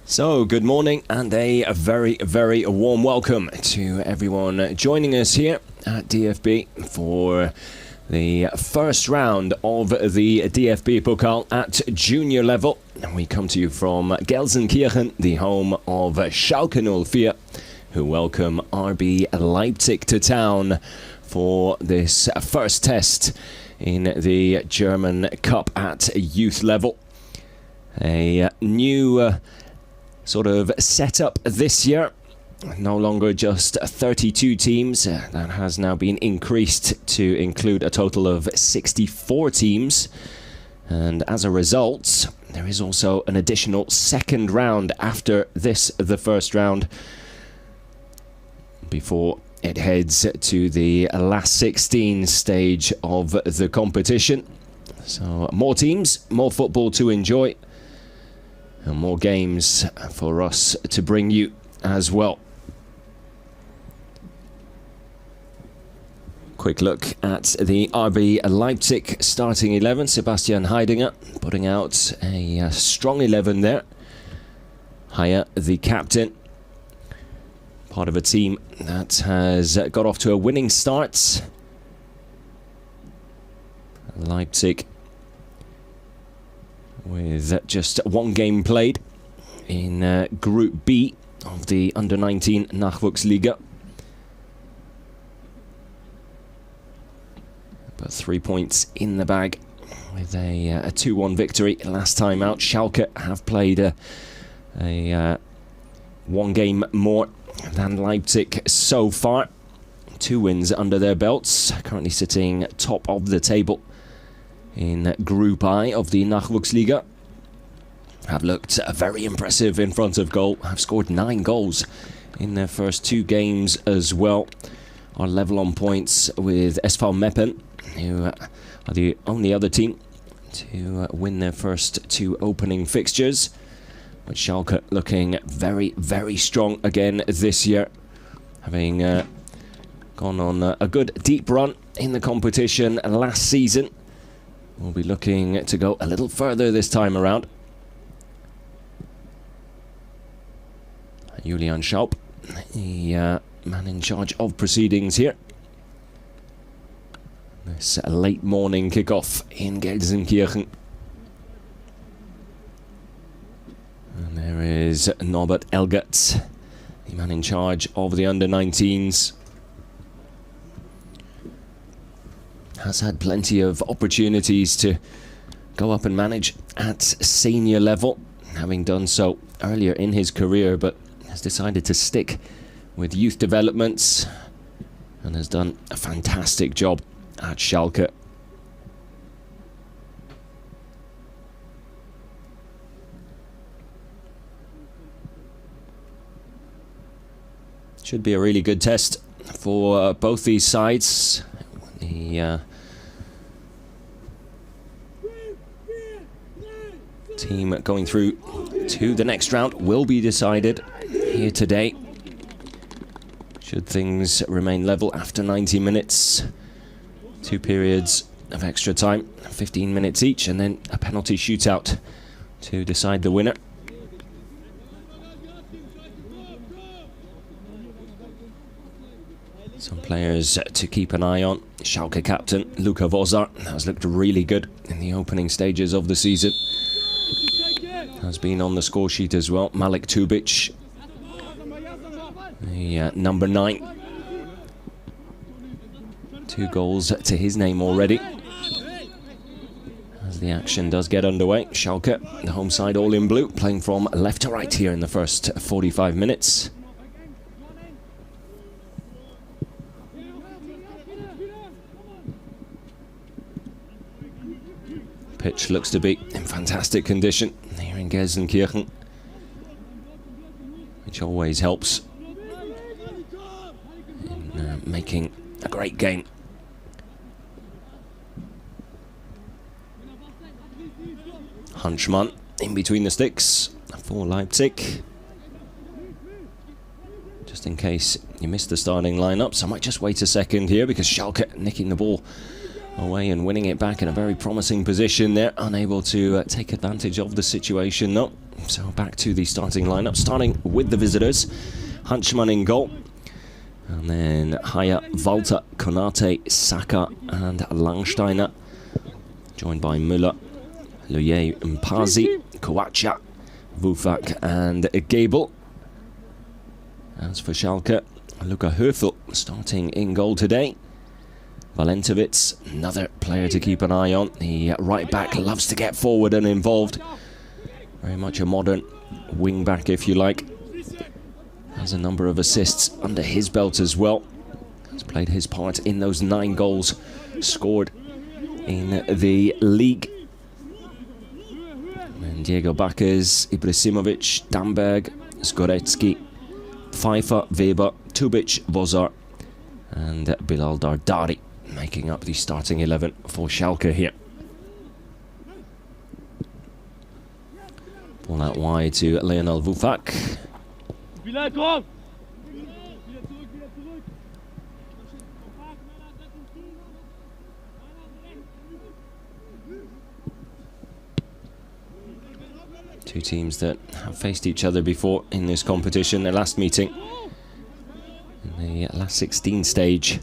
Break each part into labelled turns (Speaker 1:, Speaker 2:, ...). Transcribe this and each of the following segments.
Speaker 1: So, good morning and a very, very warm welcome to everyone joining us here at DFB for the first round of the DFB Pokal at junior level. We come to you from Gelsenkirchen, the home of Schalke 04, who welcome RB Leipzig to town for this first test in the German Cup at youth level. A new sort of setup this year. No longer just 32 teams. That has now been increased to include a total of 64 teams. And as a result, there is also an additional second round after this, the first round, before it heads to the last 16 stage of the competition. So more teams, more football to enjoy, and more games for us to bring you as well. Quick look at the RB Leipzig starting 11. Sebastian Heidinger putting out a strong 11 there. Haya, the captain, part of a team that has got off to a winning start. Leipzig with just one game played in Group B of the Under-19 Nachwuchsliga. But 3 points in the bag with a 2-1 victory last time out. Schalke have played a one game more than Leipzig so far. 2 wins under their belts, currently sitting top of the table in Group I of the Nachwuchsliga. Have looked very impressive in front of goal. Have scored 9 goals in their first 2 games as well. Are level on points with SV Meppen, who are the only other team to win their first 2 opening fixtures. But Schalke looking very, very strong again this year, having gone on a good deep run in the competition last season. We'll be looking to go a little further this time around. Julian Schaub, the man in charge of proceedings here. This late morning kickoff in Gelsenkirchen. And there is Norbert Elgert, the man in charge of the under-19s. Has had plenty of opportunities to go up and manage at senior level, having done so earlier in his career, but has decided to stick with youth developments and has done a fantastic job at Schalke. Should be a really good test for both these sides. The team going through to the next round will be decided here today, should things remain level after 90 minutes. 2 periods of extra time, 15 minutes each, and then a penalty shootout to decide the winner. Some players to keep an eye on. Schalke captain Luka Vozar has looked really good in the opening stages of the season. Has been on the score sheet as well. Malik Tubic, the number 9. 2 goals to his name already. As the action does get underway, Schalke, the home side, all in blue, playing from left to right here in the first 45 minutes. Pitch looks to be in fantastic condition here in Gelsenkirchen, which always helps in making a great game. Hunchman in between the sticks for Leipzig. Just in case you missed the starting lineups, I might just wait a second here because Schalke nicking the ball away and winning it back in a very promising position there. Unable to take advantage of the situation though. So back to the starting lineup, starting with the visitors. Hunchman in goal. And then Haya, Walter, Konate, Saka and Langsteiner. Joined by Müller, Luye, Mpazi, Kowacha, Wufak and Gable. As for Schalke, Luka Höfl starting in goal today. Valentovic, another player to keep an eye on. The right back loves to get forward and involved. Very much a modern wing back, if you like. Has a number of assists under his belt as well. Has played his part in those 9 goals scored in the league. And Diego Baccas, Ibrahimovic, Damberg, Zgorecki, Pfeiffer, Weber, Tubic, Vozar and Bilal Dardari making up the starting 11 for Schalke here. Ball out wide to Lionel Wufak. Two teams that have faced each other before in this competition. Their last meeting in the last 16 stage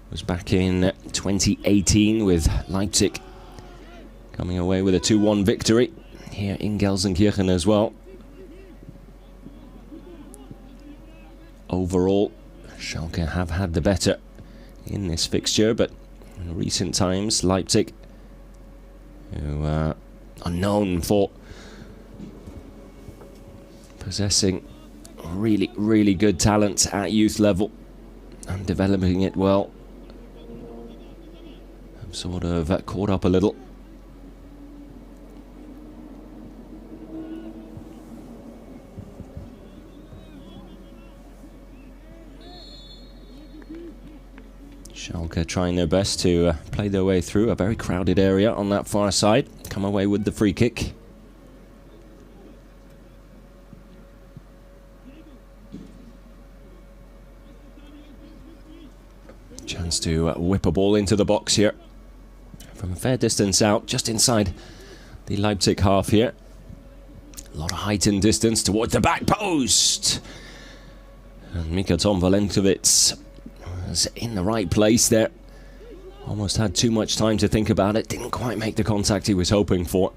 Speaker 1: was back in 2018 with Leipzig coming away with a 2-1 victory here in Gelsenkirchen as well. Overall, Schalke have had the better in this fixture, but in recent times, Leipzig, who are known for possessing really good talent at youth level and developing it well, have sort of caught up a little. Schalke trying their best to play their way through a very crowded area on that far side, come away with the free kick. Chance to whip a ball into the box here from a fair distance out, just inside the Leipzig half here. A lot of height and distance towards the back post. And Mikatom Valentovic was in the right place there. Almost had too much time to think about it. Didn't quite make the contact he was hoping for.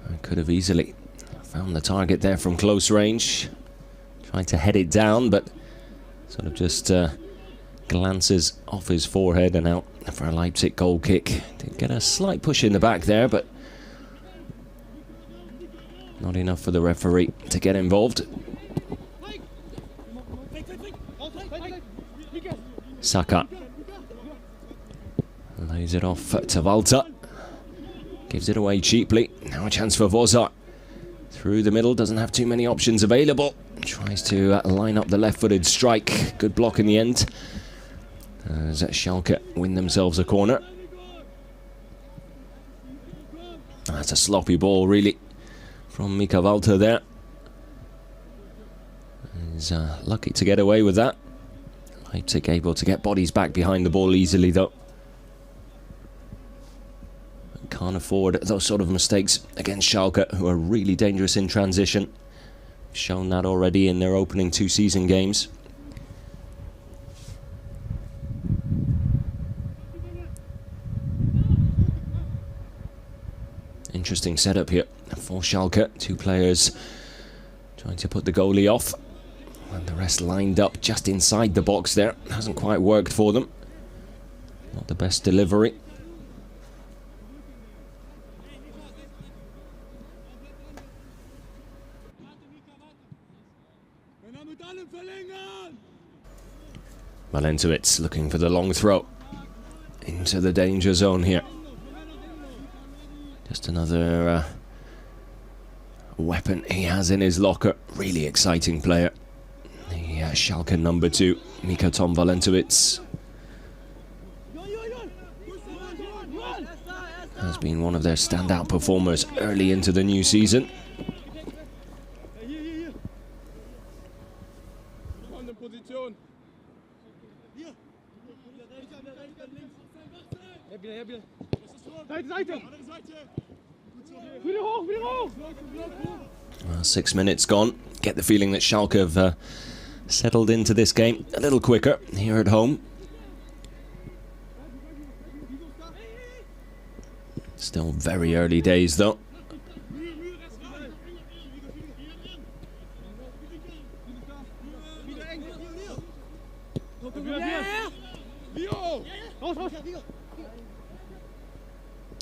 Speaker 1: I could have easily found the target there from close range. Tried to head it down, but sort of just glances off his forehead and out for a Leipzig goal kick. Did get a slight push in the back there, but not enough for the referee to get involved. Saka lays it off to Walter. Gives it away cheaply. Now a chance for Vozar. Through the middle, doesn't have too many options available. Tries to line up the left-footed strike. Good block in the end. As Schalke win themselves a corner. That's a sloppy ball, really, from Mika Walter there. He's lucky to get away with that. Leipzig able to get bodies back behind the ball easily, though. Can't afford those sort of mistakes against Schalke, who are really dangerous in transition. Shown that already in their opening 2 season games. Interesting setup here for Schalke. 2 players trying to put the goalie off, and the rest lined up just inside the box there. Hasn't quite worked for them. Not the best delivery. Valentovic looking for the long throw into the danger zone here. Just another weapon he has in his locker. Really exciting player. The Schalke number 2, Mikatom Valentovic, has been one of their standout performers early into the new season. Well, 6 minutes gone. Get the feeling that Schalke have settled into this game a little quicker here at home. Still very early days though.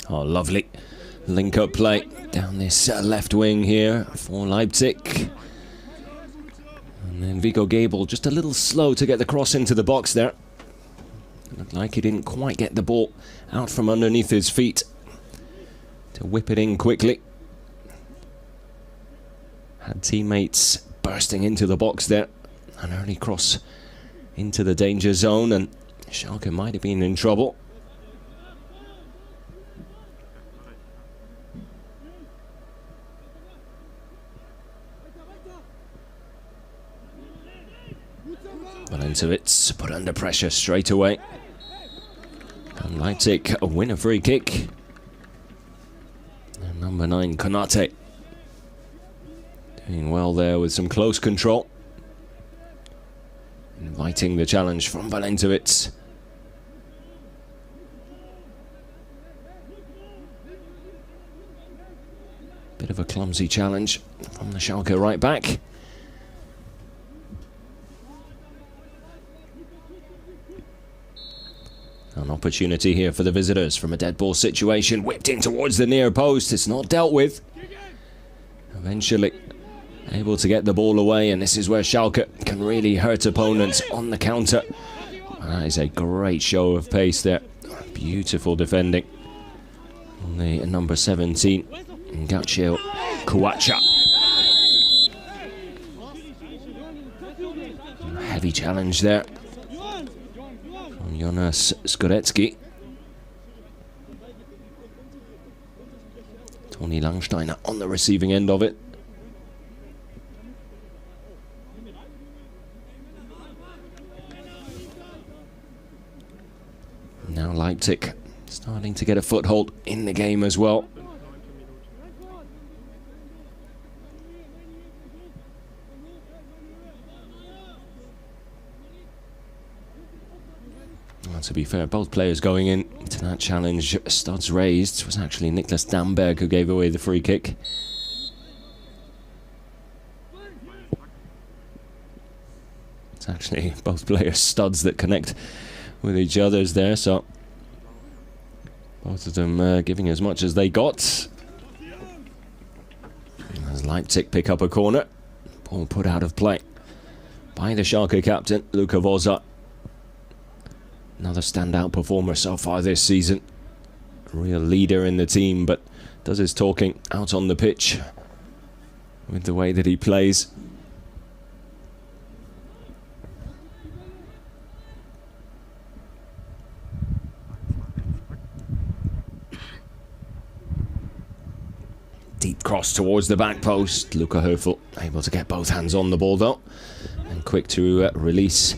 Speaker 1: Oh, lovely link-up play down this left wing here for Leipzig. And then Vigo Gable just a little slow to get the cross into the box there. Looked like he didn't quite get the ball out from underneath his feet to whip it in quickly. Had teammates bursting into the box there. An early cross into the danger zone, and Schalke might have been in trouble. Valentowitz put under pressure straight away. And Leipzig win a free kick. And number 9, Konate, doing well there with some close control. Inviting the challenge from Valentowitz. Bit of a clumsy challenge from the Schalke right back. An opportunity here for the visitors from a dead ball situation. Whipped in towards the near post. It's not dealt with. Eventually able to get the ball away, and this is where Schalke can really hurt opponents on the counter. That is a great show of pace there. Beautiful defending on the number 17, Ngachio Kuacha. Heavy challenge there from Jonas Skorecki. Tony Langsteiner on the receiving end of it. Now Leipzig starting to get a foothold in the game as well. Well, to be fair, both players going into that challenge, studs raised. It was actually Niklas Damberg who gave away the free kick. It's actually both players' studs that connect with each other's there, so both of them giving as much as they got. As Leipzig pick up a corner, ball put out of play by the Schalke captain, Luka Voza. Another standout performer so far this season. A real leader in the team, but does his talking out on the pitch with the way that he plays. Deep cross towards the back post. Luka Höfl able to get both hands on the ball though, and quick to release.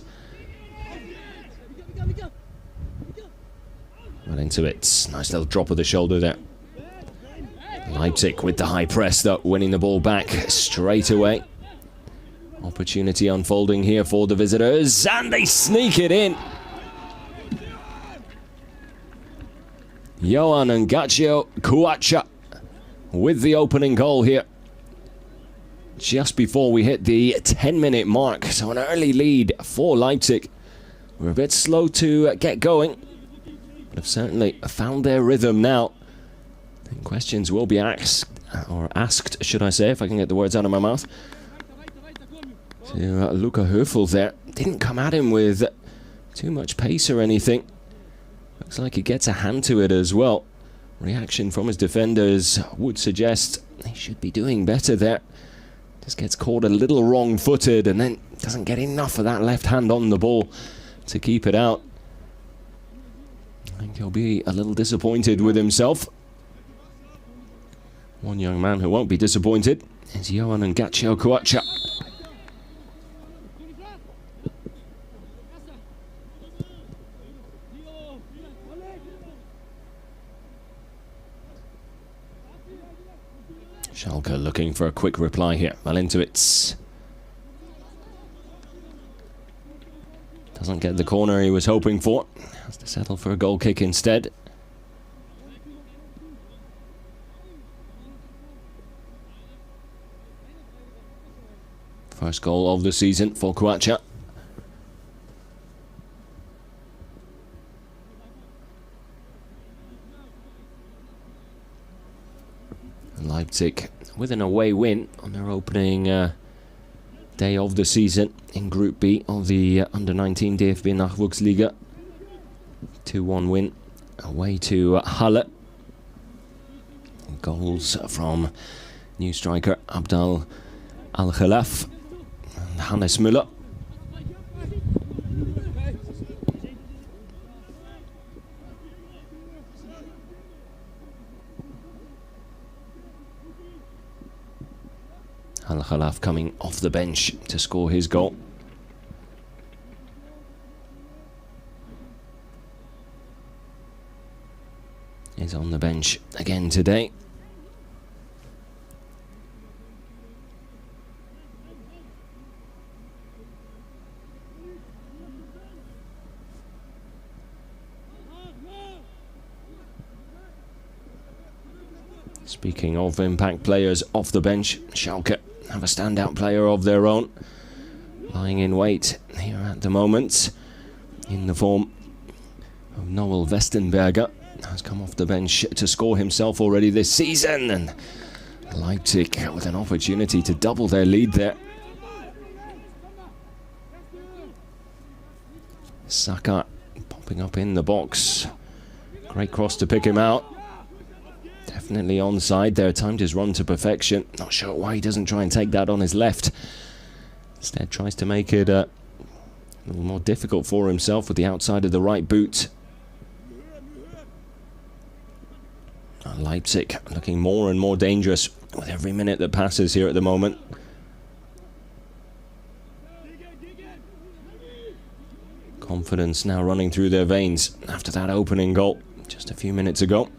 Speaker 1: Well into it. Nice little drop of the shoulder there. Leipzig with the high press though, winning the ball back straight away. Opportunity unfolding here for the visitors, and they sneak it in. Johan Ngachio Kuacha with the opening goal here, just before we hit the 10-minute mark. So an early lead for Leipzig. We're a bit slow to get going, but have certainly found their rhythm now. And questions will be asked, should I say, if I can get the words out of my mouth. So, Luka Höfl there didn't come at him with too much pace or anything. Looks like he gets a hand to it as well. Reaction from his defenders would suggest he should be doing better there. Just gets caught a little wrong-footed and then doesn't get enough of that left hand on the ball to keep it out. I think he'll be a little disappointed with himself. One young man who won't be disappointed is Johan Ngachio Kuacha. Schalke looking for a quick reply here. Well into it. Doesn't get the corner he was hoping for. Has to settle for a goal kick instead. First goal of the season for Croatia. Leipzig with an away win on their opening day of the season in Group B of the Under-19 DFB Nachwuchsliga. 2-1 win away to Halle. Goals from new striker Abdal Al-Khalaf and Hannes Müller. Al-Khalaf coming off the bench to score his goal. He's on the bench again today. Speaking of impact players off the bench, Schalke have a standout player of their own, lying in wait here at the moment, in the form of Noel Westenberger. Has come off the bench to score himself already this season, and Leipzig with an opportunity to double their lead there. Saka popping up in the box. Great cross to pick him out. Definitely onside there, timed his run to perfection. Not sure why he doesn't try and take that on his left. Instead tries to make it a little more difficult for himself with the outside of the right boot. Leipzig looking more and more dangerous with every minute that passes here at the moment. Confidence now running through their veins after that opening goal just a few minutes ago.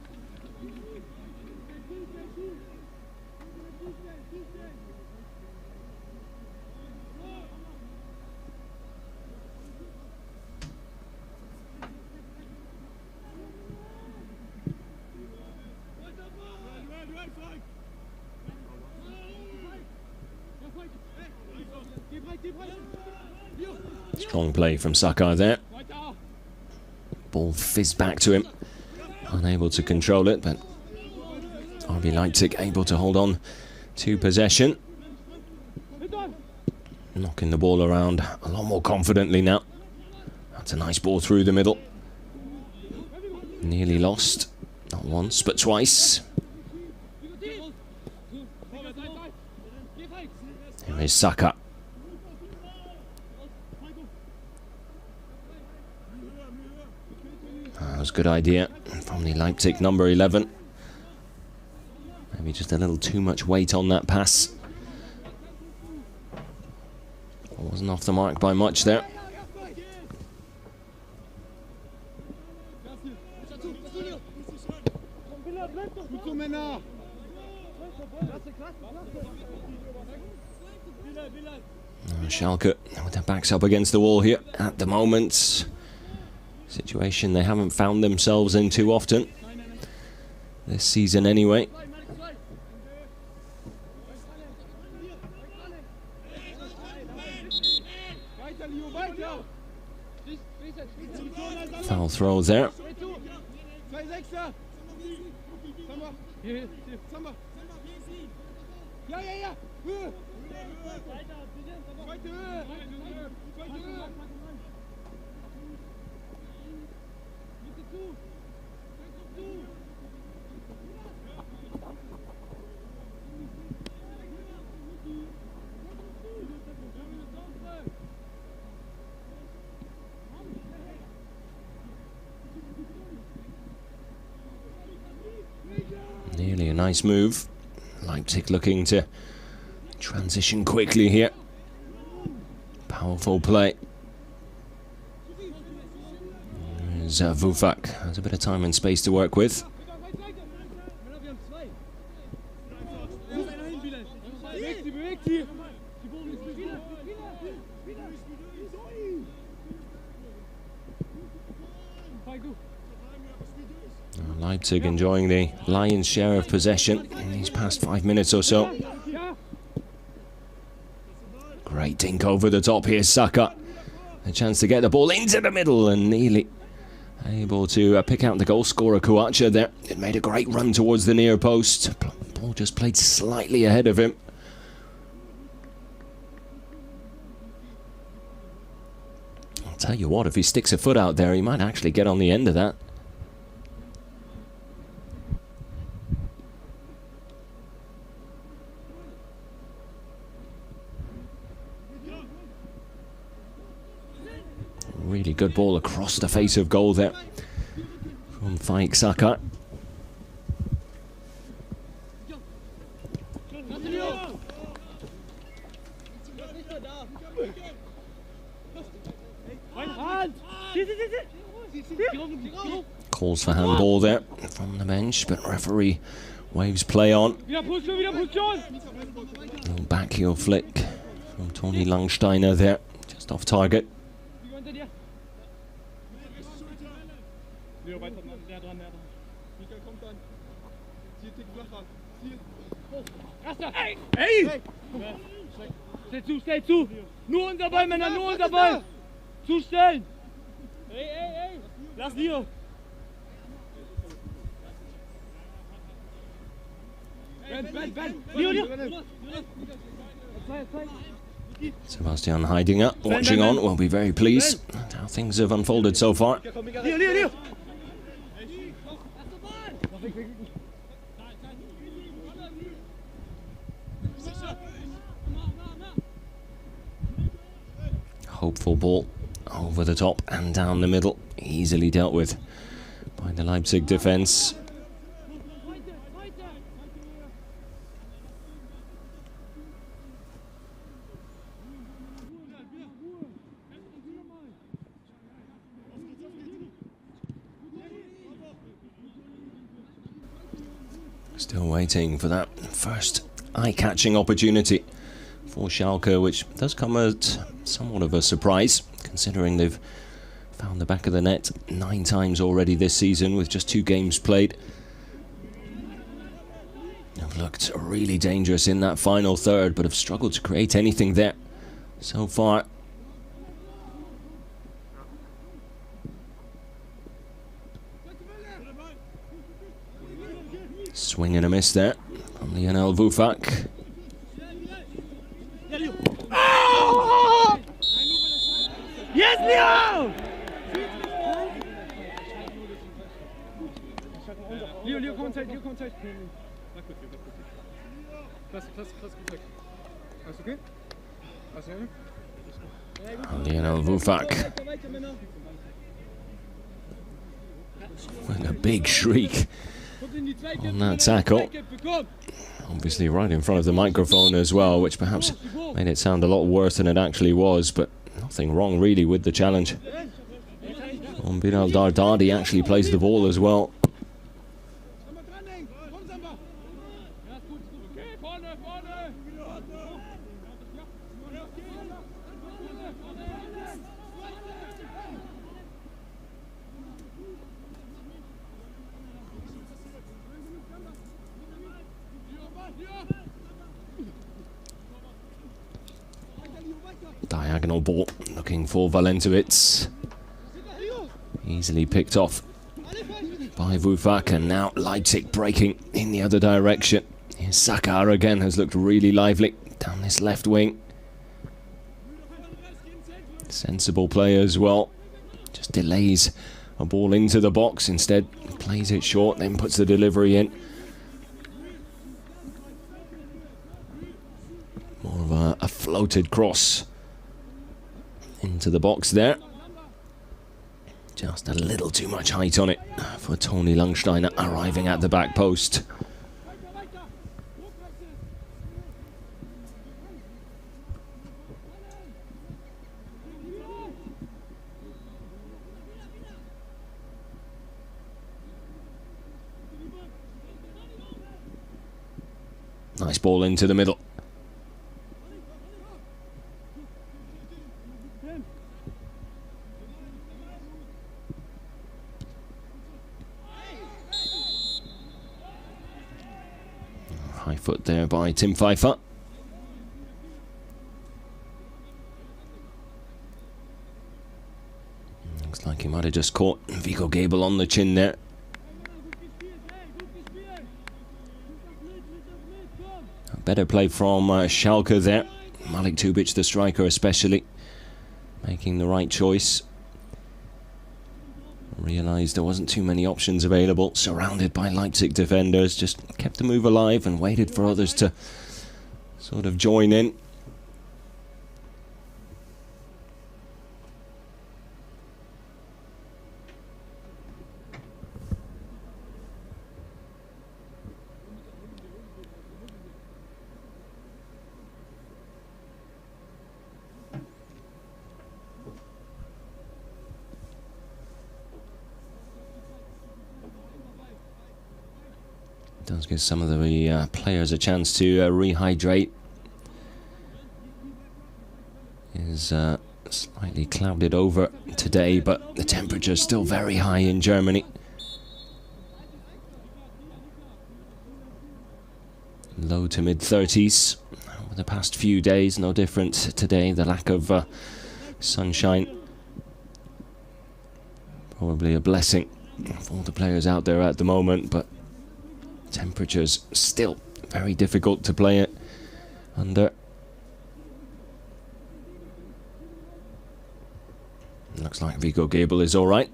Speaker 1: Strong play from Saka there. Ball fizzed back to him. Unable to control it, but RB Leipzig able to hold on to possession. Knocking the ball around a lot more confidently now. That's a nice ball through the middle. Nearly lost. Not once, but twice. Here is Saka. That was a good idea from the Leipzig number 11. Maybe just a little too much weight on that pass. Wasn't off the mark by much there. Schalke with their backs up against the wall here at the moment. Situation they haven't found themselves in too often this season anyway. Foul throw there. Nearly a nice move. Leipzig looking to transition quickly here. Powerful play. There's Wufak. Has a bit of time and space to work with. Leipzig enjoying the lion's share of possession in these past 5 minutes or so. Great dink over the top. Here's Saka. A chance to get the ball into the middle and nearly able to pick out the goal scorer Kuacha there. It made a great run towards the near post. Ball just played slightly ahead of him. I'll tell you what, if he sticks a foot out there, he might actually get on the end of that. Really good ball across the face of goal there from Faik Saka. Calls for handball there from the bench, but referee waves play on. Little back heel flick from Toni Langsteiner there, just off target.
Speaker 2: Hey! Stell zu! Nur unser Ball, Männer, nur unser Ball! Zustellen! Ey! Lass Leo! Leo!
Speaker 1: Sebastian Heidinger watching on will be very pleased at how things have unfolded so far.
Speaker 2: Leo!
Speaker 1: Hopeful ball over the top and down the middle, easily dealt with by the Leipzig defence. Still waiting for that first eye-catching opportunity for Schalke, which does come at somewhat of a surprise, considering they've found the back of the net 9 times already this season with just 2 games played. They've looked really dangerous in that final third, but have struggled to create anything there so far. Swing and a miss there from Lionel Wufak.
Speaker 2: Yes, Leo! Leo, komm on tight. Klasse, gut. Alles okay?
Speaker 1: Lionel Wufak with a big shriek on that tackle. Obviously right in front of the microphone as well, which perhaps made it sound a lot worse than it actually was, but nothing wrong really with the challenge. BeReal Dardadi actually plays the ball as well. Diagonal ball looking for Valentovic. Easily picked off by Wufak, and now Leipzig breaking in the other direction. Here's Saka again, has looked really lively down this left wing. Sensible play as well. Just delays a ball into the box, instead plays it short, then puts the delivery in. More of a floated cross into the box there. Just a little too much height on it for Toni Langsteiner arriving at the back post. Nice ball into the middle. foot there by Tim Pfeiffer. Looks like he might have just caught Vigo Gable on the chin there. A better play from Schalke there. Malik Tubic, the striker especially, making the right choice. Realised there wasn't too many options available, surrounded by Leipzig defenders, just kept the move alive and waited for others to sort of join in. Does give some of the players a chance to rehydrate. Is slightly clouded over today, but the temperature is still very high in Germany. Low to mid 30s. Over the past few days, no different today. The lack of sunshine, probably a blessing for all the players out there at the moment, but temperatures still very difficult to play it under. Looks like Vigo Gable is all right.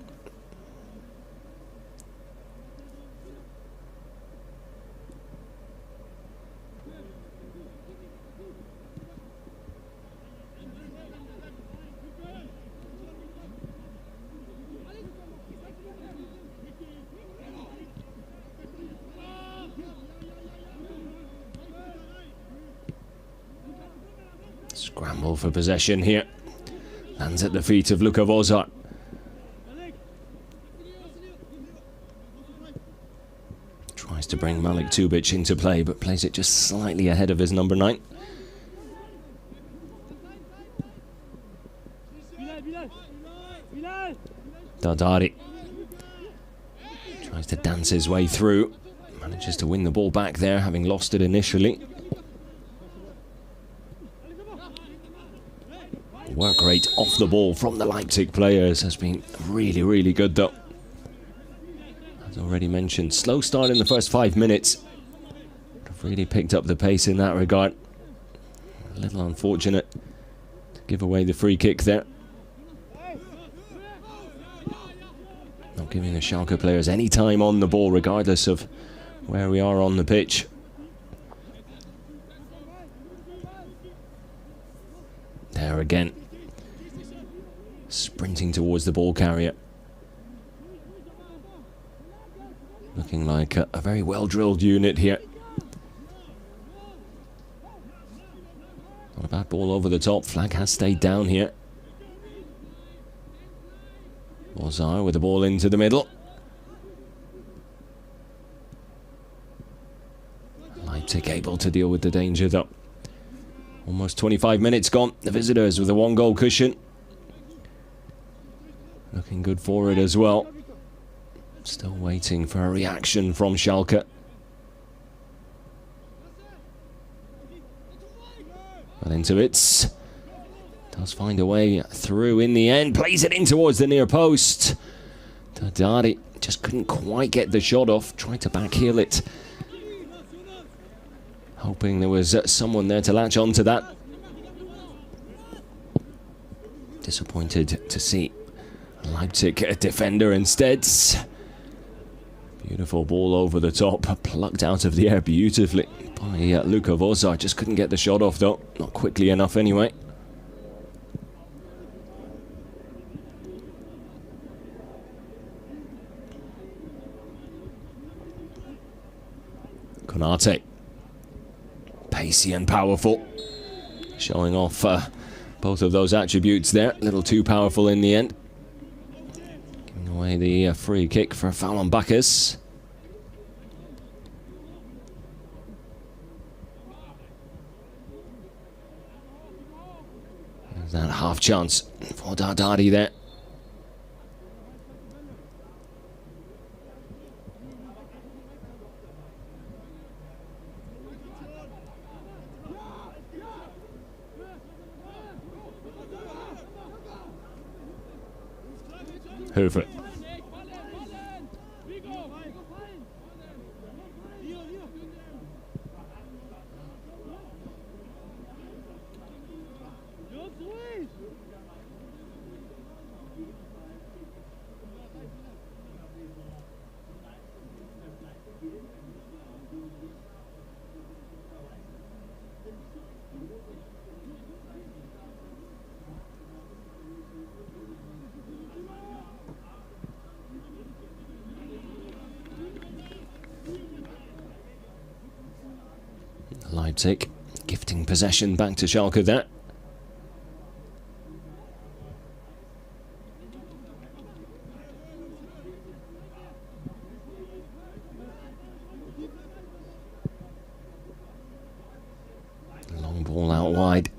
Speaker 1: Scramble for possession here. Lands at the feet of Luka Vozar. Tries to bring Malik Tubic into play, but plays it just slightly ahead of his number 9. Dardari tries to dance his way through. Manages to win the ball back there, having lost it initially. Work rate off the ball from the Leipzig players has been really, really good though. As already mentioned, slow start in the first 5 minutes. Have really picked up the pace in that regard. A little unfortunate to give away the free kick there. Not giving the Schalke players any time on the ball regardless of where we are on the pitch. There again. Sprinting towards the ball carrier. Looking like a very well-drilled unit here. Not a bad ball over the top. Flag has stayed down here. Vozar with the ball into the middle. Leipzig able to deal with the danger though. Almost 25 minutes gone. The visitors with a 1-goal cushion. Looking good for it as well. Still waiting for a reaction from Schalke. Well into it. Does find a way through in the end. Plays it in towards the near post. Dardari just couldn't quite get the shot off. Tried to backheel it. Hoping there was someone there to latch onto that. Disappointed to see Leipzig a defender instead. Beautiful ball over the top, plucked out of the air beautifully by Luka Vozar. Just couldn't get the shot off though, not quickly enough anyway. Konate. Pacey and powerful. Showing off both of those attributes there. A little too powerful in the end. Giving away the free kick for a foul on Bacchus. There's that half chance for Dardari there. Höfer. Leipzig gifting possession back to Schalke there. Long ball out wide.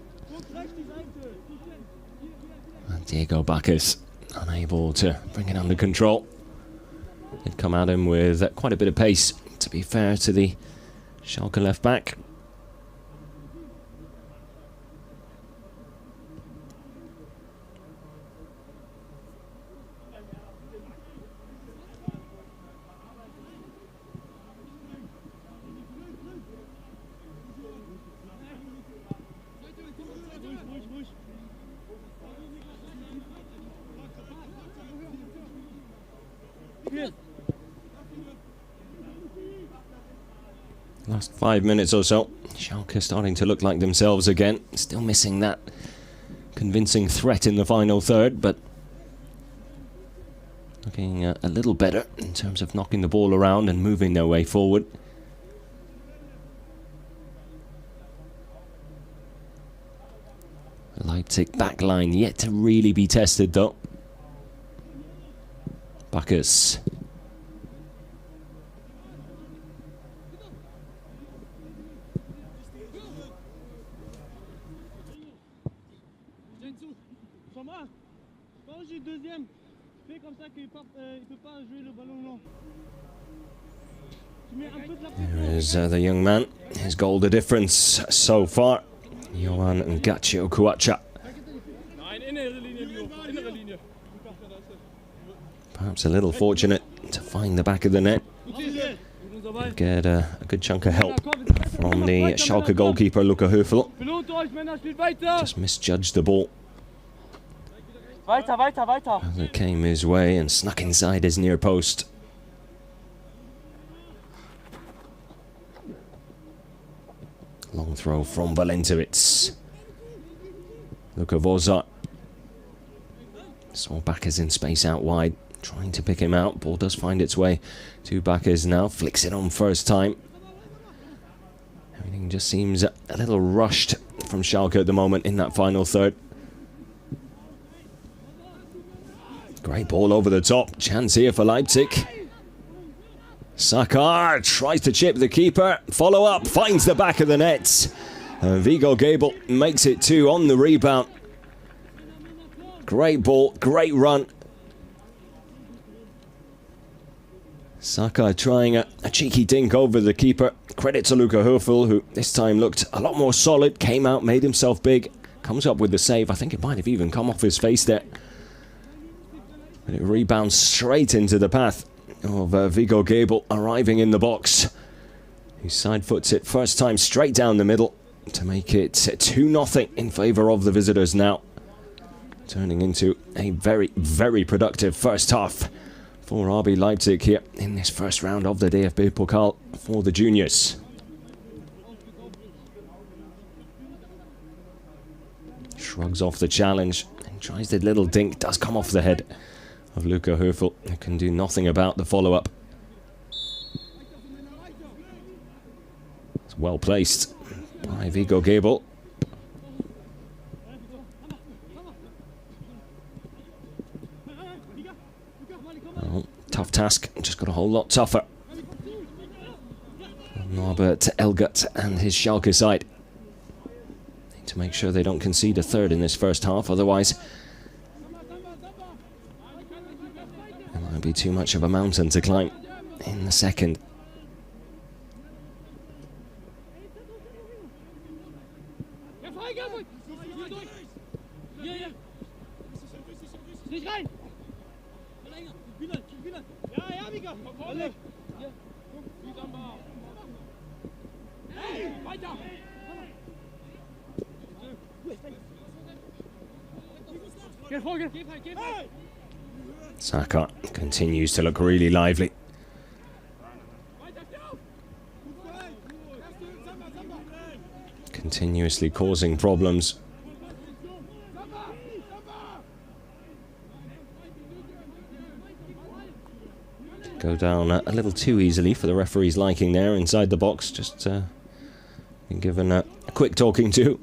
Speaker 1: And Diego Bacchus unable to bring it under control. He'd come at him with quite a bit of pace, to be fair to the Schalke left back. Last 5 minutes or so, Schalke starting to look like themselves again. Still missing that convincing threat in the final third, but looking a little better in terms of knocking the ball around and moving their way forward. Leipzig backline yet to really be tested though. Bacchus. There is the young man. His goal the difference so far. Johan Ngaccio Kuacha. Perhaps a little fortunate to find the back of the net. Get a good chunk of help from the Schalke goalkeeper Luca Höfel. Just misjudged the ball as it came his way and snuck inside his near post. Long throw from Valentowicz. Luka Vozar. Saw Bacchus in space out wide, trying to pick him out. Ball does find its way to Bacchus now. Flicks it on first time. Everything just seems a little rushed from Schalke at the moment in that final third. Great ball over the top. Chance here for Leipzig. Sakar tries to chip the keeper. Follow up, finds the back of the net. Vigo Gable makes it 2 on the rebound. Great ball, great run. Sakar trying a cheeky dink over the keeper. Credit to Luca Höfel, who this time looked a lot more solid. Came out, made himself big. Comes up with the save. I think it might have even come off his face there. But it rebounds straight into the path of Vigo Gable arriving in the box. He side foots it first time straight down the middle to make it 2-0 in favour of the visitors now. Turning into a very, very productive first half for RB Leipzig here in this first round of the DFB Pokal for the juniors. Shrugs off the challenge and tries the little dink. Does come off the head of Luca Höfel, who can do nothing about the follow-up. It's well placed by Vigo Gable. Oh, tough task, just got a whole lot tougher. Norbert Elgert and his Schalke side need to make sure they don't concede a third in this first half, otherwise it might be too much of a mountain to climb in the second. Saka continues to look really lively. Continuously causing problems. Go down a little too easily for the referee's liking there inside the box. Just been given a quick talking to.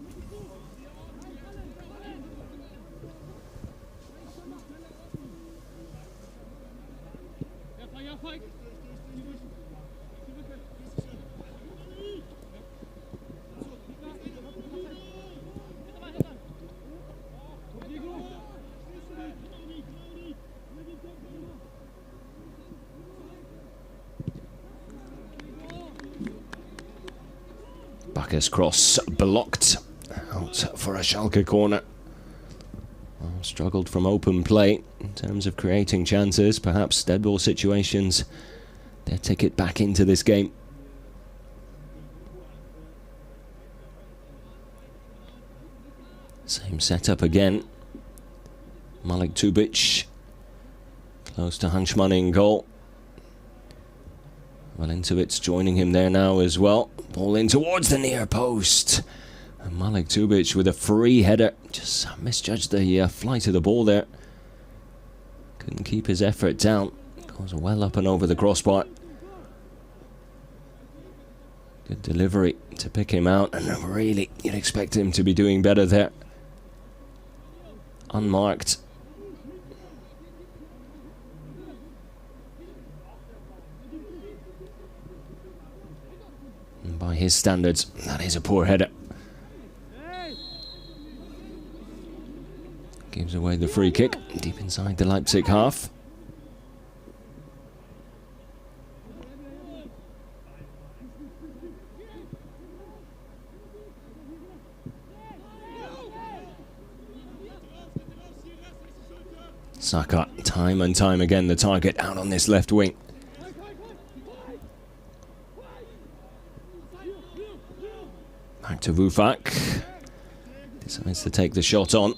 Speaker 1: Bacchus cross blocked out for a Schalke corner. Well, struggled from open play in terms of creating chances. Perhaps dead ball situations their ticket back into this game. Same setup again. Malik Tubic close to Hunchman in goal. Well, Intowit's joining him there now as well. Ball in towards the near post. And Malik Tubic with a free header. Just misjudged the flight of the ball there. Couldn't keep his effort down. Goes well up and over the crossbar. Good delivery to pick him out. And really, you'd expect him to be doing better there. Unmarked. And by his standards, that is a poor header. Gives away the free kick, deep inside the Leipzig half. Saka, time and time again, the target out on this left wing. Back to Vufak. Decides to take the shot on.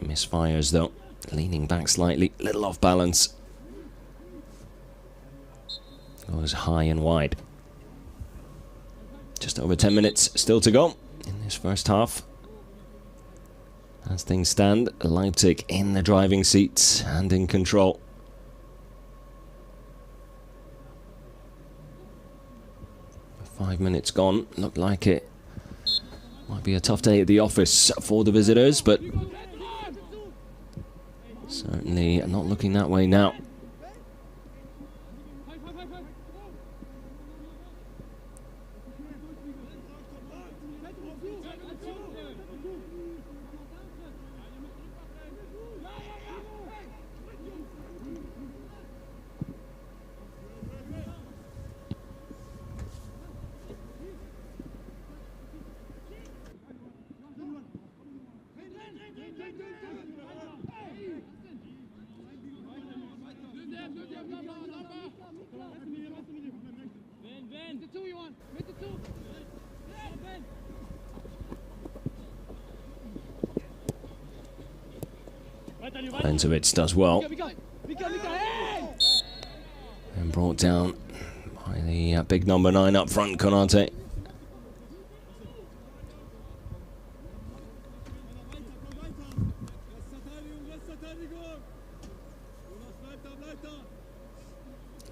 Speaker 1: Misfires though. Leaning back slightly. Little off balance. Goes high and wide. Just over 10 minutes still to go in this first half. As things stand, Leipzig in the driving seat and in control. Five minutes gone. Looked like it might be a tough day at the office for the visitors, but certainly not looking that way now. Intowitz does well. And brought down by the big number 9 up front, Konate.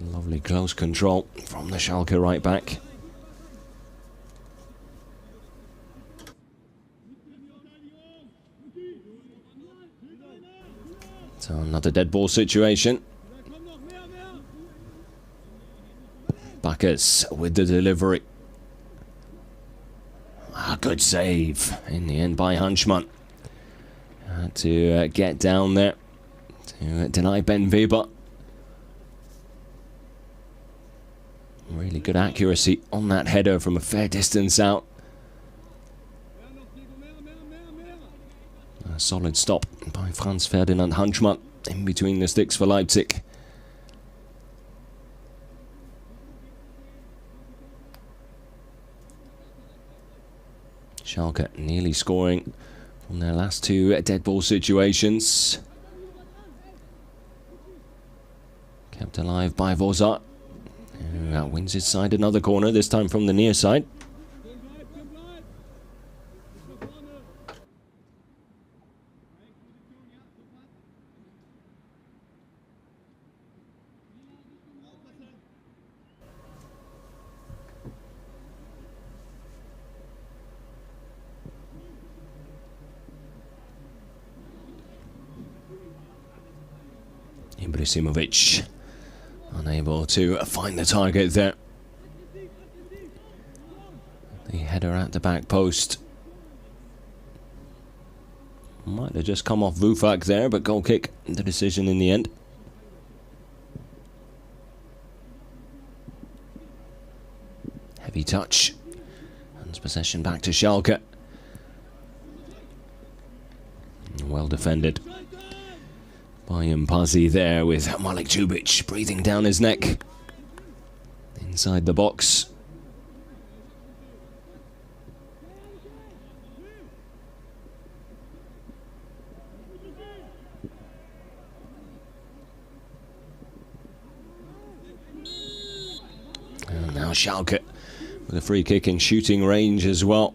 Speaker 1: Lovely close control from the Schalke right back. So another dead ball situation. Bacchus with the delivery. A good save in the end by Hunchman. Had to get down there to deny Ben Weber. Really good accuracy on that header from a fair distance out. A solid stop by Franz Ferdinand Hunchman. in between the sticks for Leipzig. Schalke nearly scoring from their last two dead ball situations. Kept alive by Vozar, who wins his side another corner, this time from the near side. Ibrahimovic unable to find the target there. The header at the back post. Might have just come off Vufak there, but goal kick, the decision in the end. Heavy touch. Hands possession back to Schalke. Well defended by Mpazi there, with Malik Čubić breathing down his neck. Inside the box. And now Schalke with a free kick in shooting range as well.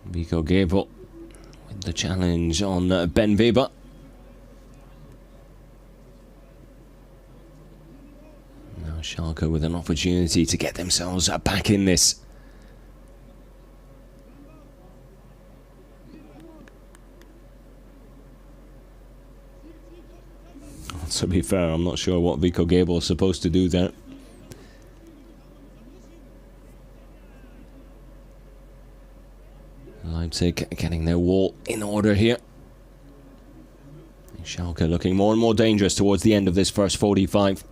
Speaker 1: Vico Gable with the challenge on Ben Weber. Now Schalke with an opportunity to get themselves back in this. To be fair, I'm not sure what Vico Gable is supposed to do there. Leipzig getting their wall in order here. Schalke looking more and more dangerous towards the end of this first 45.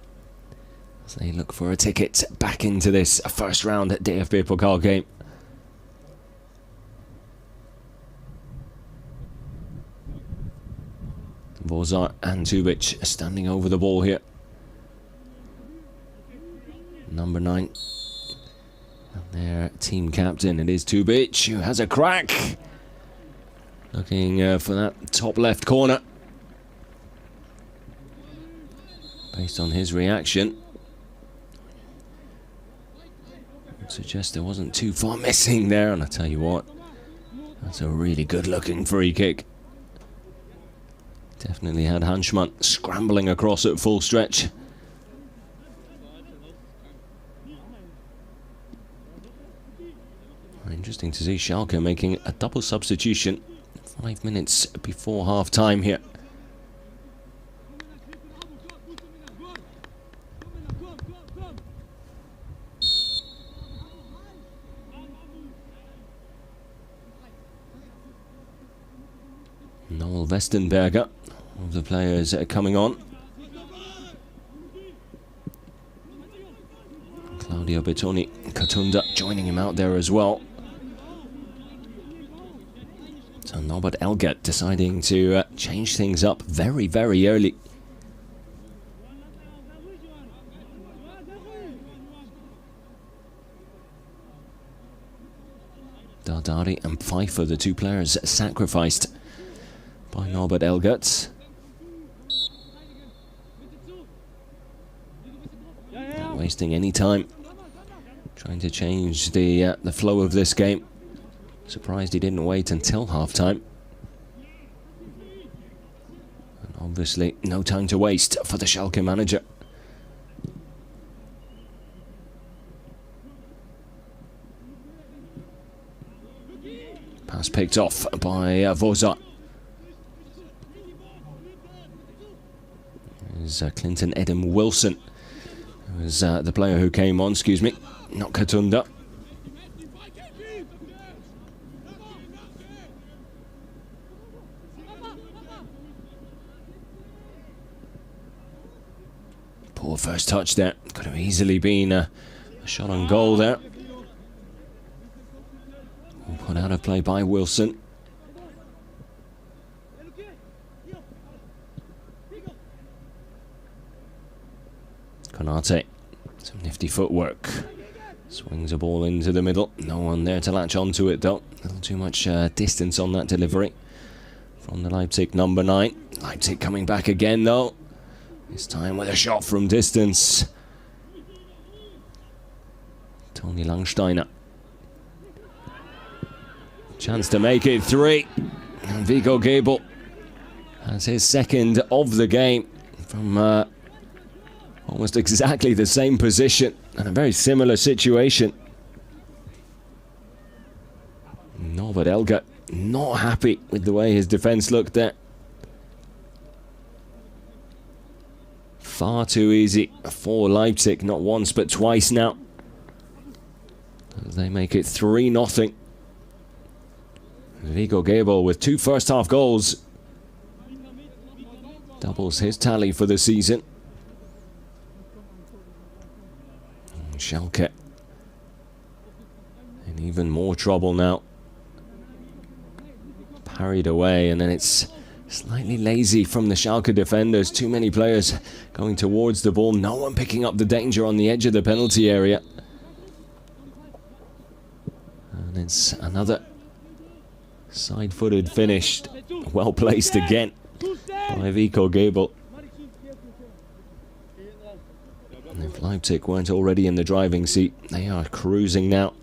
Speaker 1: As they look for a ticket back into this first round DFB Pokal game. Vozar and Čubić standing over the ball here. Number 9. And their team captain, it is Čubić, who has a crack. Looking for that top left corner. Based on his reaction, I'd suggest there wasn't too far missing there. And I tell you what, that's a really good looking free kick. Definitely had Hanschmann scrambling across at full stretch. Interesting to see Schalke making a double substitution 5 minutes before half time here. Noel Westenberger, one of the players coming on. Claudio Bertoni Katunda joining him out there as well. So Norbert Elgert deciding to change things up very, very early. Dardari and Pfeiffer, the two players sacrificed by Norbert Elgert. Not wasting any time, trying to change the flow of this game. Surprised he didn't wait until half-time. And obviously, no time to waste for the Schalke manager. Pass picked off by Vozar. There's Clinton Edem Wilson, who was the player who came on, excuse me, not Katunda. Poor first touch there. Could have easily been a shot on goal there. Put out of play by Wilson. Konate, some nifty footwork. Swings a ball into the middle. No one there to latch onto it though. A little too much distance on that delivery from the Leipzig number 9. Leipzig coming back again though. This time with a shot from distance. Tony Langsteiner. Chance to make it 3. And Vigo Gable has his second of the game from almost exactly the same position and a very similar situation. Norbert Elger not happy with the way his defence looked there. Far too easy for Leipzig, not once but twice now. As they make it 3-0. Vigo Gable with 2 first-half goals. Doubles his tally for the season. Schalke in even more trouble now. Parried away, and then it's slightly lazy from the Schalke defenders. Too many players going towards the ball. No one picking up the danger on the edge of the penalty area. And it's another side-footed finish. Well placed again by Vigo Gable. And if Leipzig weren't already in the driving seat, they are cruising now.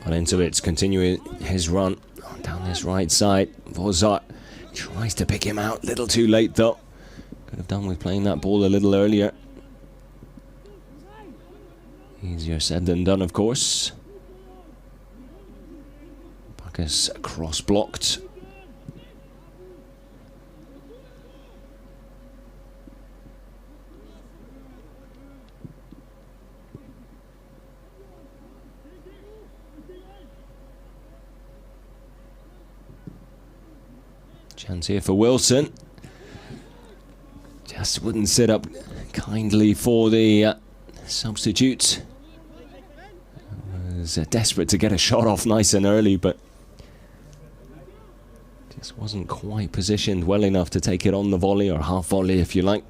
Speaker 1: Well, into it's continuing his run down this right side. Vozart tries to pick him out. Little too late though. Could have done with playing that ball a little earlier. Easier said than done, of course. Bacchus cross blocked. Chance here for Wilson. Just wouldn't sit up kindly for the substitute. Was desperate to get a shot off nice and early, but just wasn't quite positioned well enough to take it on the volley, or half volley if you like.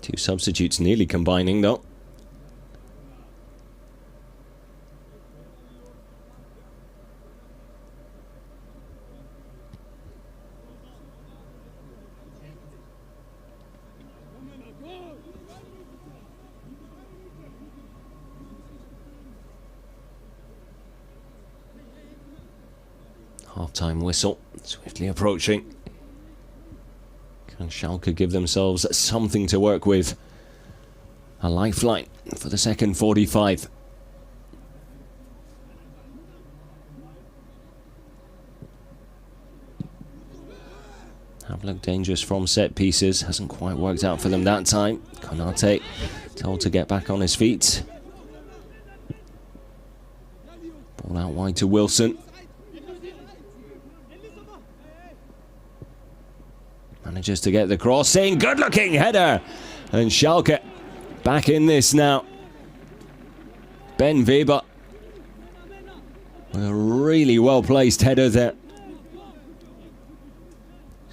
Speaker 1: 2 substitutes nearly combining though. Half-time whistle, swiftly approaching. Can Schalke give themselves something to work with? A lifeline for the second 45. Have looked dangerous from set pieces. Hasn't quite worked out for them that time. Konate told to get back on his feet. Ball out wide to Wilson. Manages to get the crossing. Good looking header. And Schalke back in this now. Ben Weber. A really well placed header there.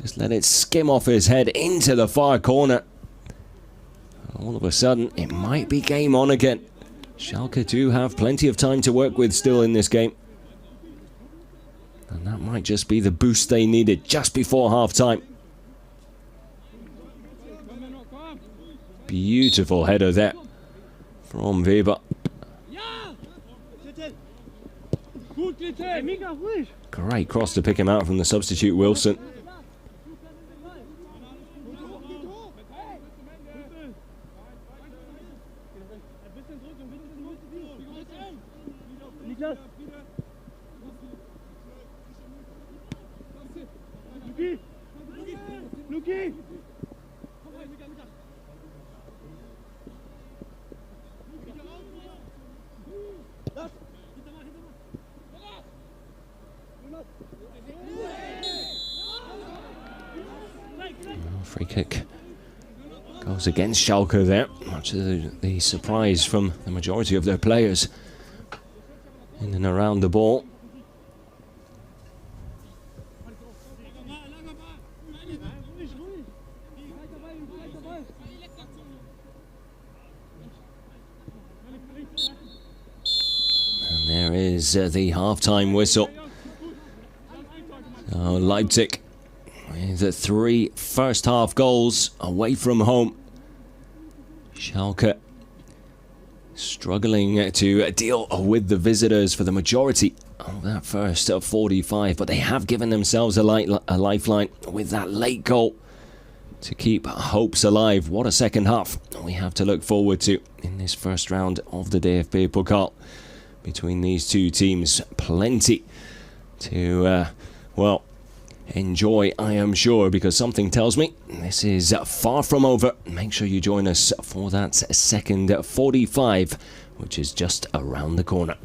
Speaker 1: Just let it skim off his head into the far corner. All of a sudden, it might be game on again. Schalke do have plenty of time to work with still in this game. And that might just be the boost they needed just before half-time. Beautiful header there from Weber. Great cross to pick him out from the substitute Wilson. Free kick goes against Schalke there, much to the surprise from the majority of their players in and around the ball. And there is the half-time whistle. So Leipzig with the 3 first-half goals away from home. Schalke struggling to deal with the visitors for the majority of that first 45, but they have given themselves a lifeline with that late goal to keep hopes alive. What a second half we have to look forward to in this first round of the DFB Pokal between these two teams. Plenty to, well, enjoy, I am sure, because something tells me this is far from over. Make sure you join us for that second 45, which is just around the corner.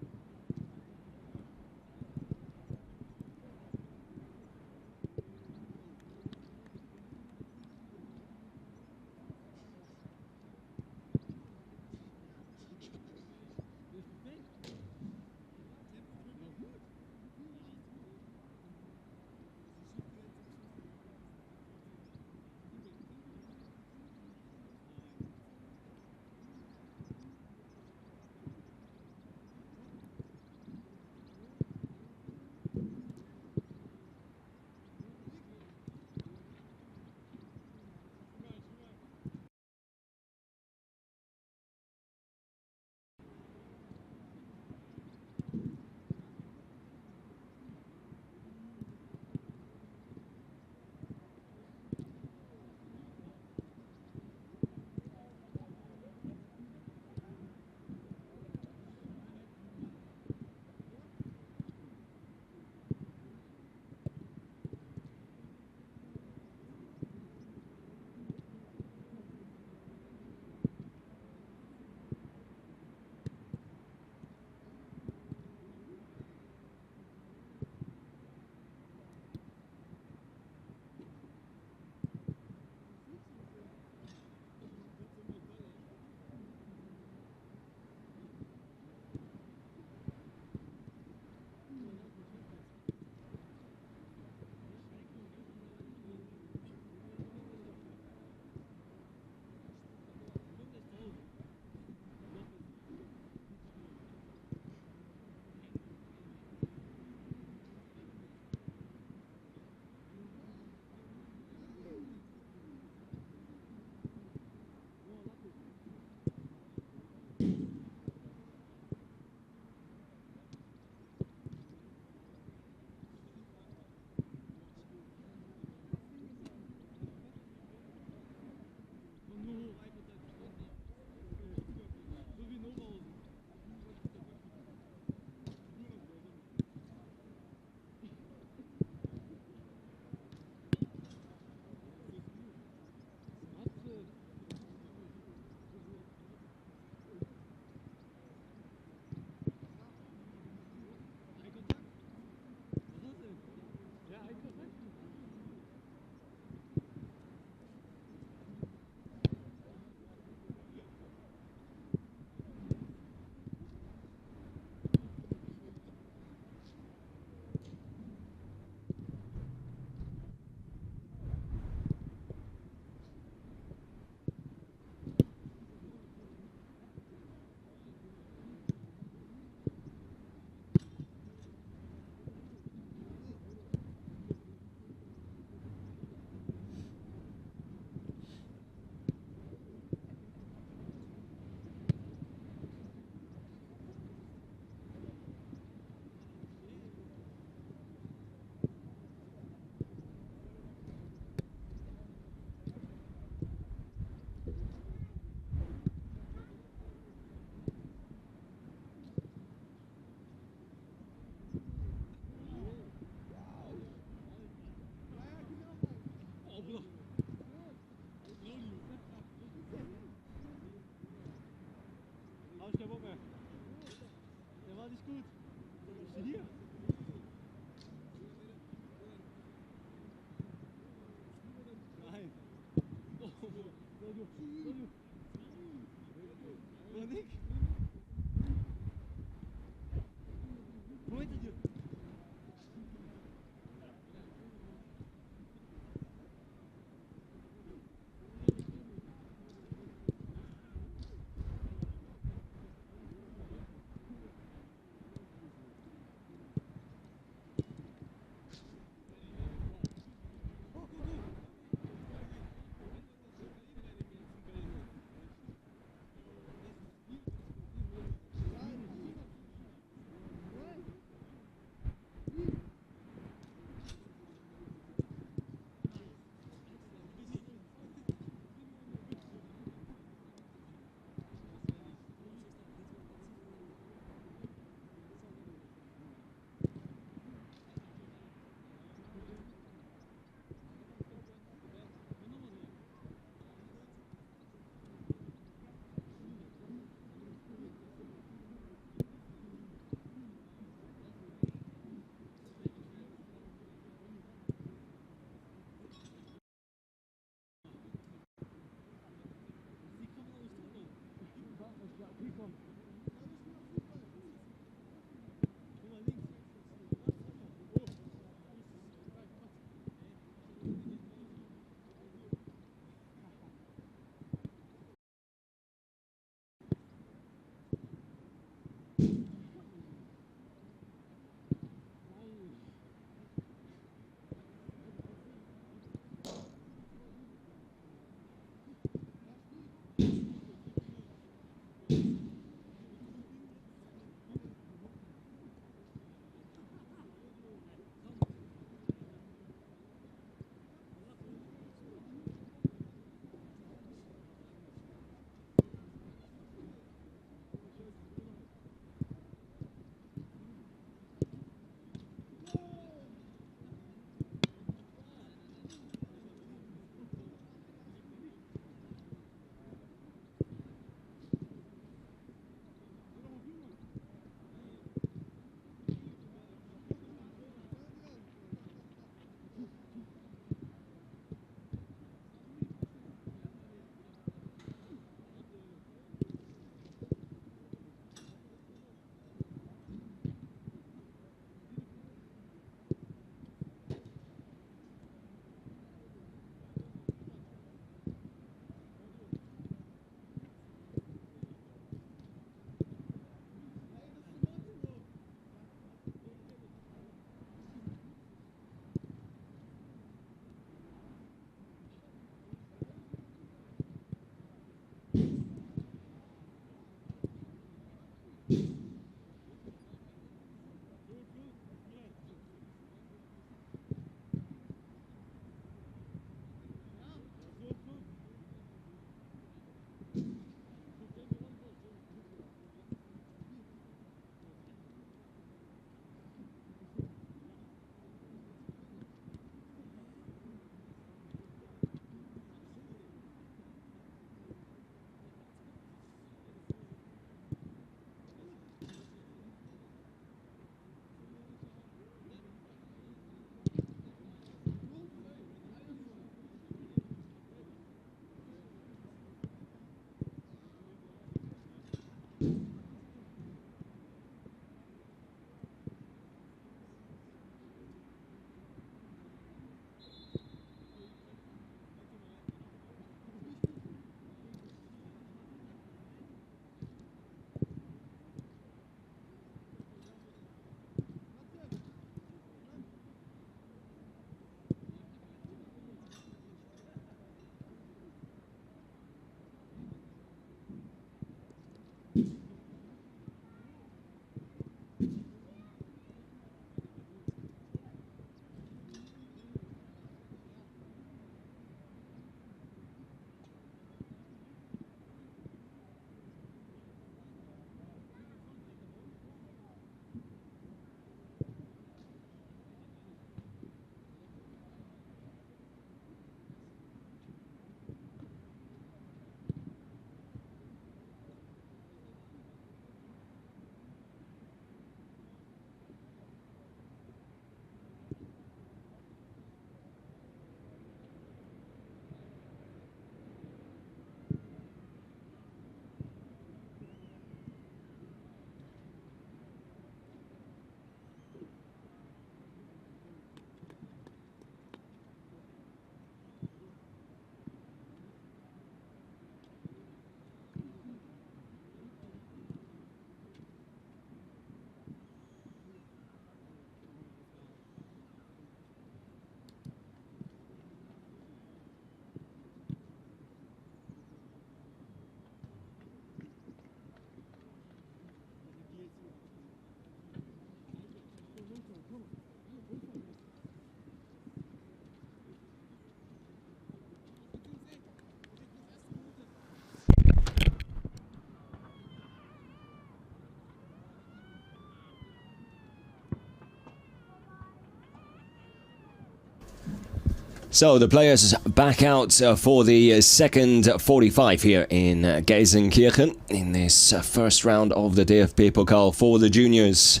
Speaker 1: So the players back out for the second 45 here in Gelsenkirchen in this first round of the DFB Pokal for the juniors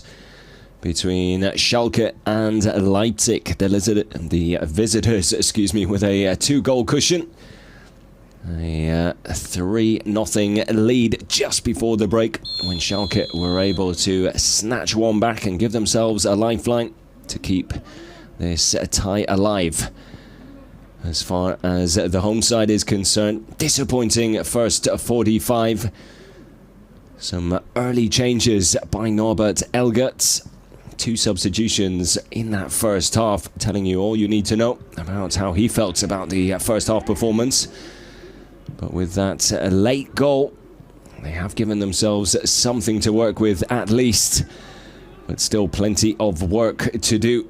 Speaker 1: between Schalke and Leipzig. The visitors, with a 2-goal cushion. A 3-0 lead just before the break when Schalke were able to snatch one back and give themselves a lifeline to keep this tie alive. As far as the home side is concerned, disappointing first 45. Some early changes by Norbert Elgert. 2 substitutions in that first half, telling you all you need to know about how he felt about the first half performance. But with that late goal, they have given themselves something to work with at least. But still plenty of work to do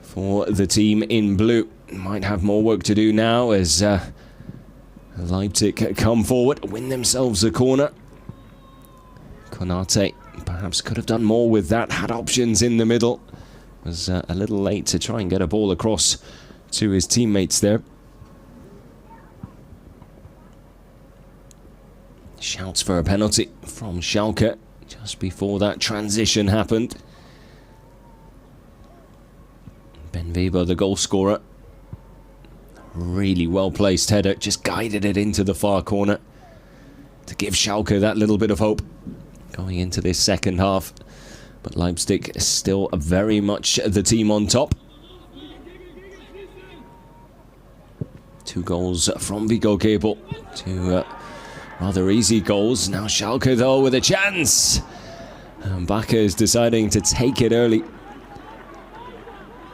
Speaker 1: for the team in blue. Might have more work to do now as Leipzig come forward, win themselves a corner. Konate perhaps could have done more with that, had options in the middle. Was a little late to try and get a ball across to his teammates there. Shouts for a penalty from Schalke just before that transition happened. Ben Weber, the goal scorer. Really well placed header, just guided it into the far corner to give Schalke that little bit of hope going into this second half. But Leipzig is still very much the team on top. 2 goals from Vigo Gebel, 2 rather easy goals. Now Schalke though with a chance. And Bakker is deciding to take it early.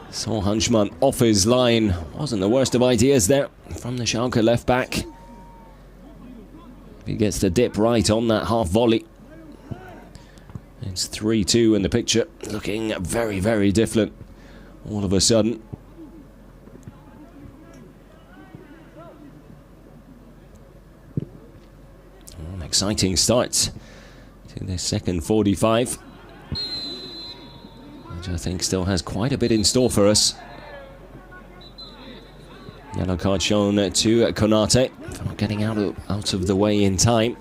Speaker 1: Saw Hunchman off his line. Wasn't the worst of ideas there from the Schalke left back. He gets the dip right on that half volley. It's 3-2 in the picture. Looking very, very different all of a sudden. An exciting start to this second 45. Which I think still has quite a bit in store for us. Yellow card shown to Konate for not getting out of the way in time.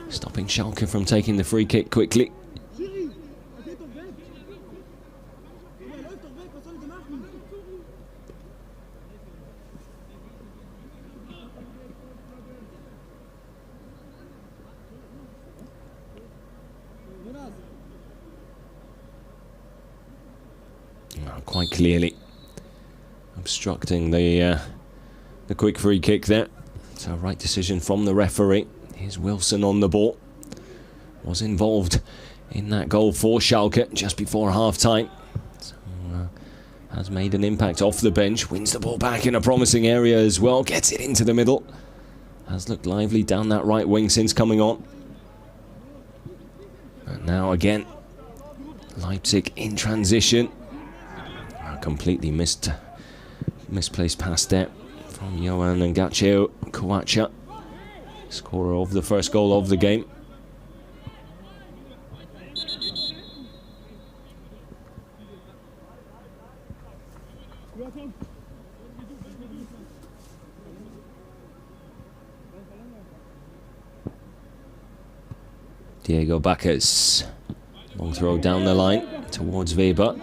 Speaker 1: Stopping Schalke from taking the free kick quickly. Quite clearly obstructing the quick free kick there. It's a right decision from the referee. Here's Wilson on the ball. Was involved in that goal for Schalke just before half-time. So, has made an impact off the bench. Wins the ball back in a promising area as well. Gets it into the middle. Has looked lively down that right wing since coming on. And now again, Leipzig in transition. Completely misplaced pass there from Johan Ngacheo Kouacha, scorer of the first goal of the game. Diego Bakker, long throw down the line towards Weber.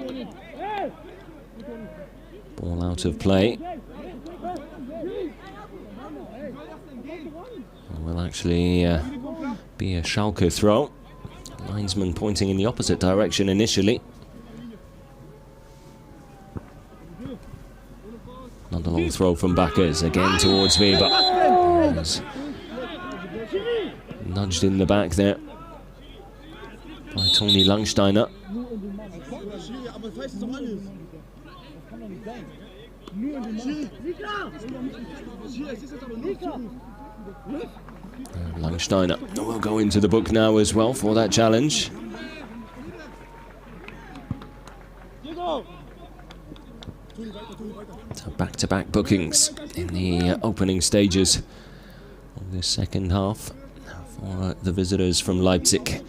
Speaker 1: Ball out of play. Will actually be a Schalke throw. Linesman pointing in the opposite direction initially. Another long throw from Bakker, again towards Weber. Nudged in the back there by Toni Langsteiner. Langsteiner will go into the book now as well for that challenge. So back-to-back bookings in the opening stages of this second half for the visitors from Leipzig.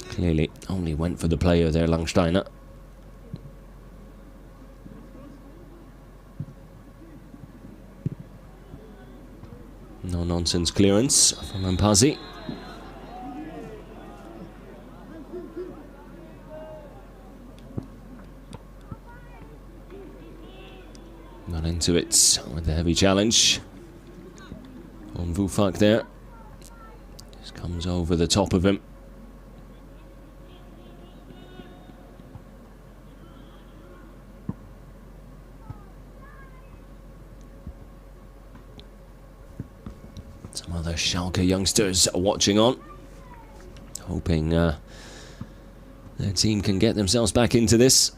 Speaker 1: Clearly only went for the player there, Langsteiner. No-nonsense clearance from Mpazi. Not into it with the heavy challenge. On Vufak there. Just comes over the top of him. Some other Schalke youngsters are watching on, hoping their team can get themselves back into this.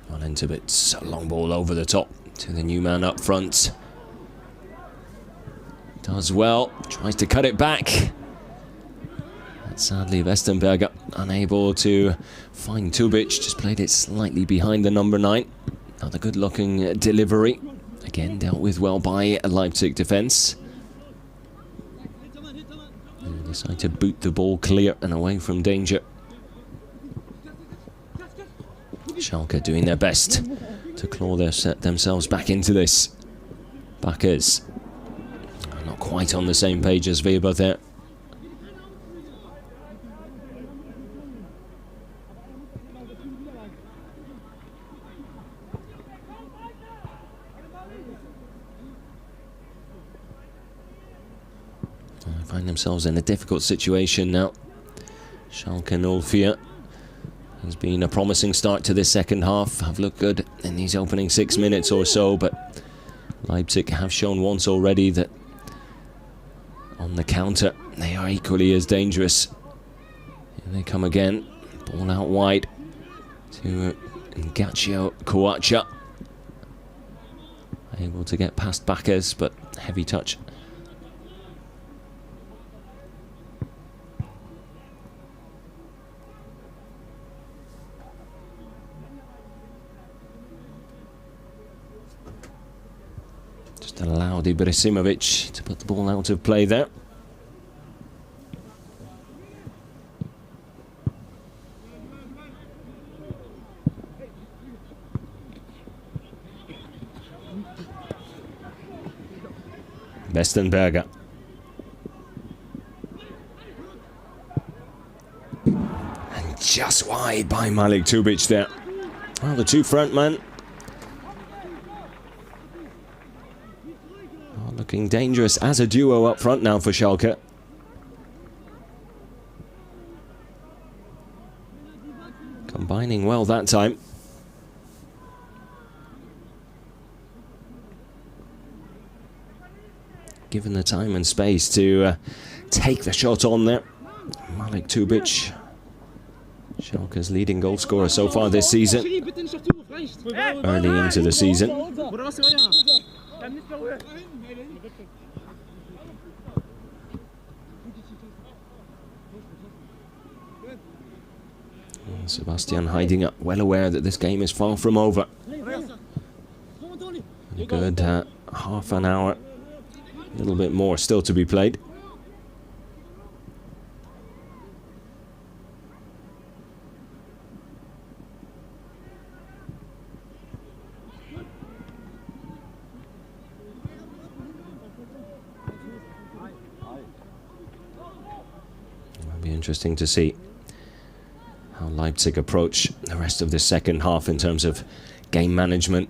Speaker 1: Well into it, a long ball over the top to the new man up front. Does well, tries to cut it back. But sadly, Westenberger unable to find Tubic, just played it slightly behind the number 9. Another good-looking delivery. Again, dealt with well by a Leipzig defence. They decide to boot the ball clear and away from danger. Schalke doing their best to claw themselves back into this. Backers not quite on the same page as Weber there. Find themselves in a difficult situation now. Schalke 04 has been a promising start to this second half. Have looked good in these opening 6 minutes or so, but Leipzig have shown once already that on the counter they are equally as dangerous. Here they come again. Ball out wide to Ngaccio Kouacha. Able to get past Backers, but heavy touch. Allowed Ibrahimovic to put the ball out of play there. Westenberger. And just wide by Malik Tubic there. Well, the two front men looking dangerous as a duo up front now for Schalke. Combining well that time. Given the time and space to take the shot on there. Malik Tubic, Schalke's leading goal scorer so far this season. Early into the season. Sebastian hiding up, well aware that this game is far from over. A good half an hour, a little bit more still to be played. It'll be interesting to see how Leipzig approach the rest of the second half in terms of game management.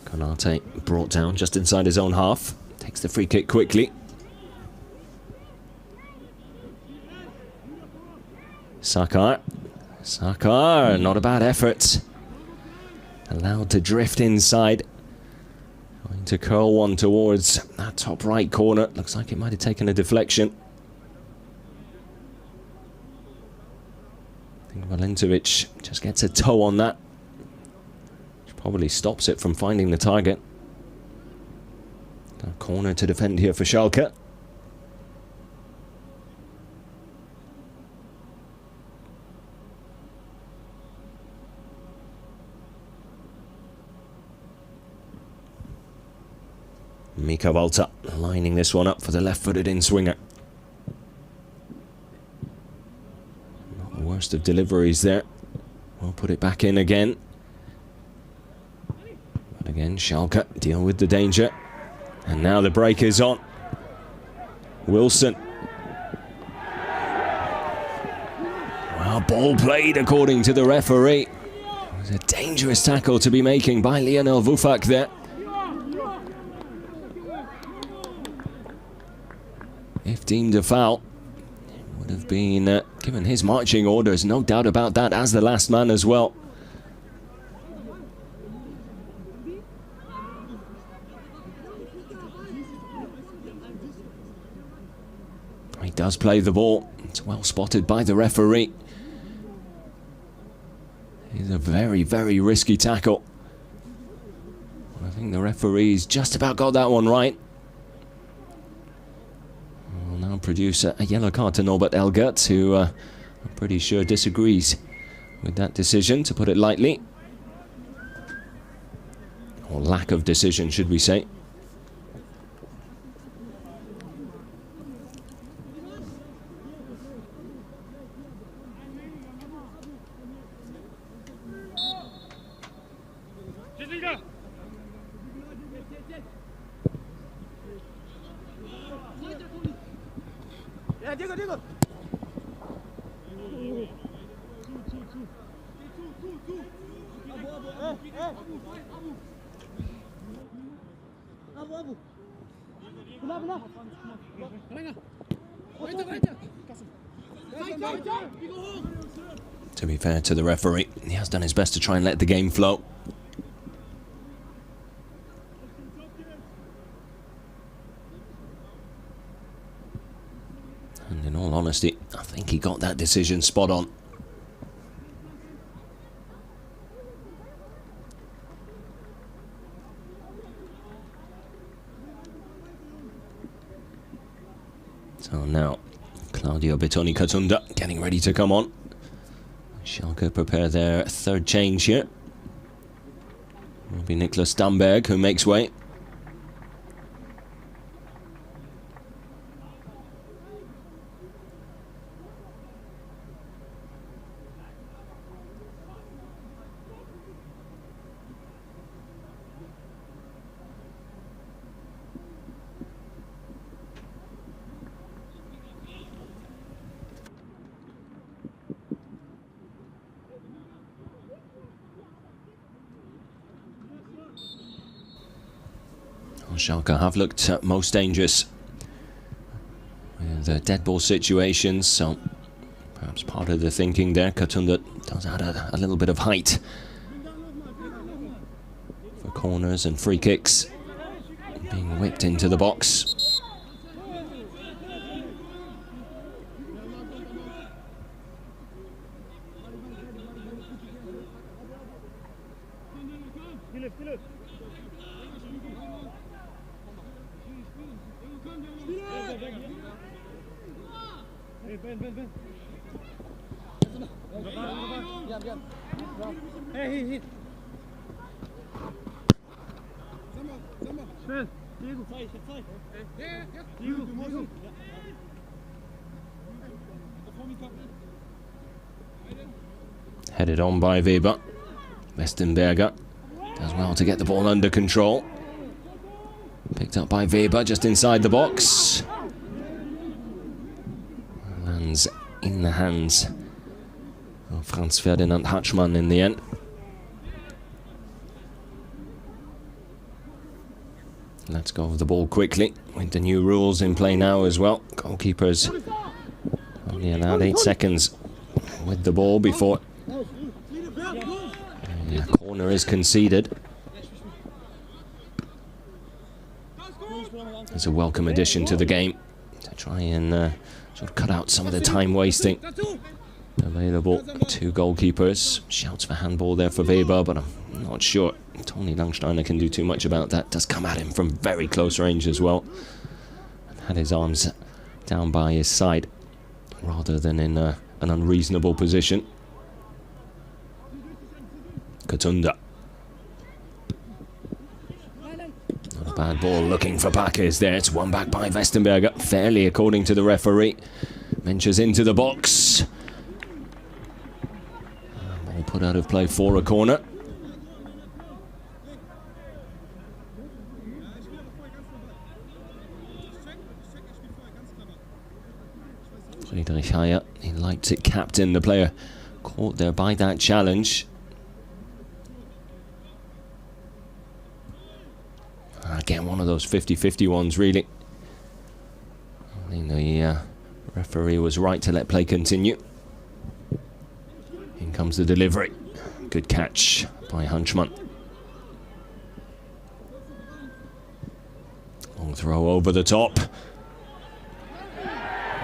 Speaker 1: Konate brought down just inside his own half. Takes the free kick quickly. Sakar. Sakar, not a bad effort. Allowed to drift inside. Going to curl one towards that top right corner. Looks like it might have taken a deflection. I think Valentovic just gets a toe on that. Which probably stops it from finding the target. A corner to defend here for Schalke. Mika Walter lining this one up for the left-footed in-swinger. Not the worst of deliveries there. We'll put it back in again. But again, Schalke deal with the danger. And now the break is on. Wilson. Well, ball played according to the referee. It was a dangerous tackle to be making by Lionel Vufak there. If deemed a foul, it would have been given his marching orders, no doubt about that, as the last man as well. He does play the ball. It's well spotted by the referee. It's a very, very risky tackle. I think the referee's just about got that one right. We'll now produce a yellow card to Norbert Elgert, who I'm pretty sure disagrees with that decision, to put it lightly. Or lack of decision, should we say. To be fair to the referee, he has done his best to try and let the game flow. And in all honesty, I think he got that decision spot on. So now, Claudio Betoni Katunda getting ready to come on. Schalke prepare their third change here. It will be Niklas Damberg who makes way. Schalke have looked most dangerous with the dead ball situations, so perhaps part of the thinking there. Katunda does add a little bit of height for corners and free kicks being whipped into the box. Headed on by Weber. Westenberger does well to get the ball under control. Picked up by Weber just inside the box. Lands in the hands of Franz Ferdinand Hatschmann in the end. Let's go over the ball quickly with the new rules in play now as well. Goalkeepers only allowed 8 seconds with the ball before a corner is conceded. It's a welcome addition to the game to try and sort of cut out some of the time wasting available to goalkeepers. Shouts for handball there for Weber, but I'm not sure Tony Langsteiner can do too much about that. Does come at him from very close range as well. And had his arms down by his side rather than in an unreasonable position. Katunda. Not a bad ball looking for Backes there. It's won back by Westenberger. Fairly according to the referee. Ventures into the box. Ball put put out of play for a corner. Friedrich Heyer, the Leipzig captain, the player caught there by that challenge. Again, one of those 50-50 ones, really. I think the referee was right to let play continue. In comes the delivery. Good catch by Hunchman. Long throw over the top.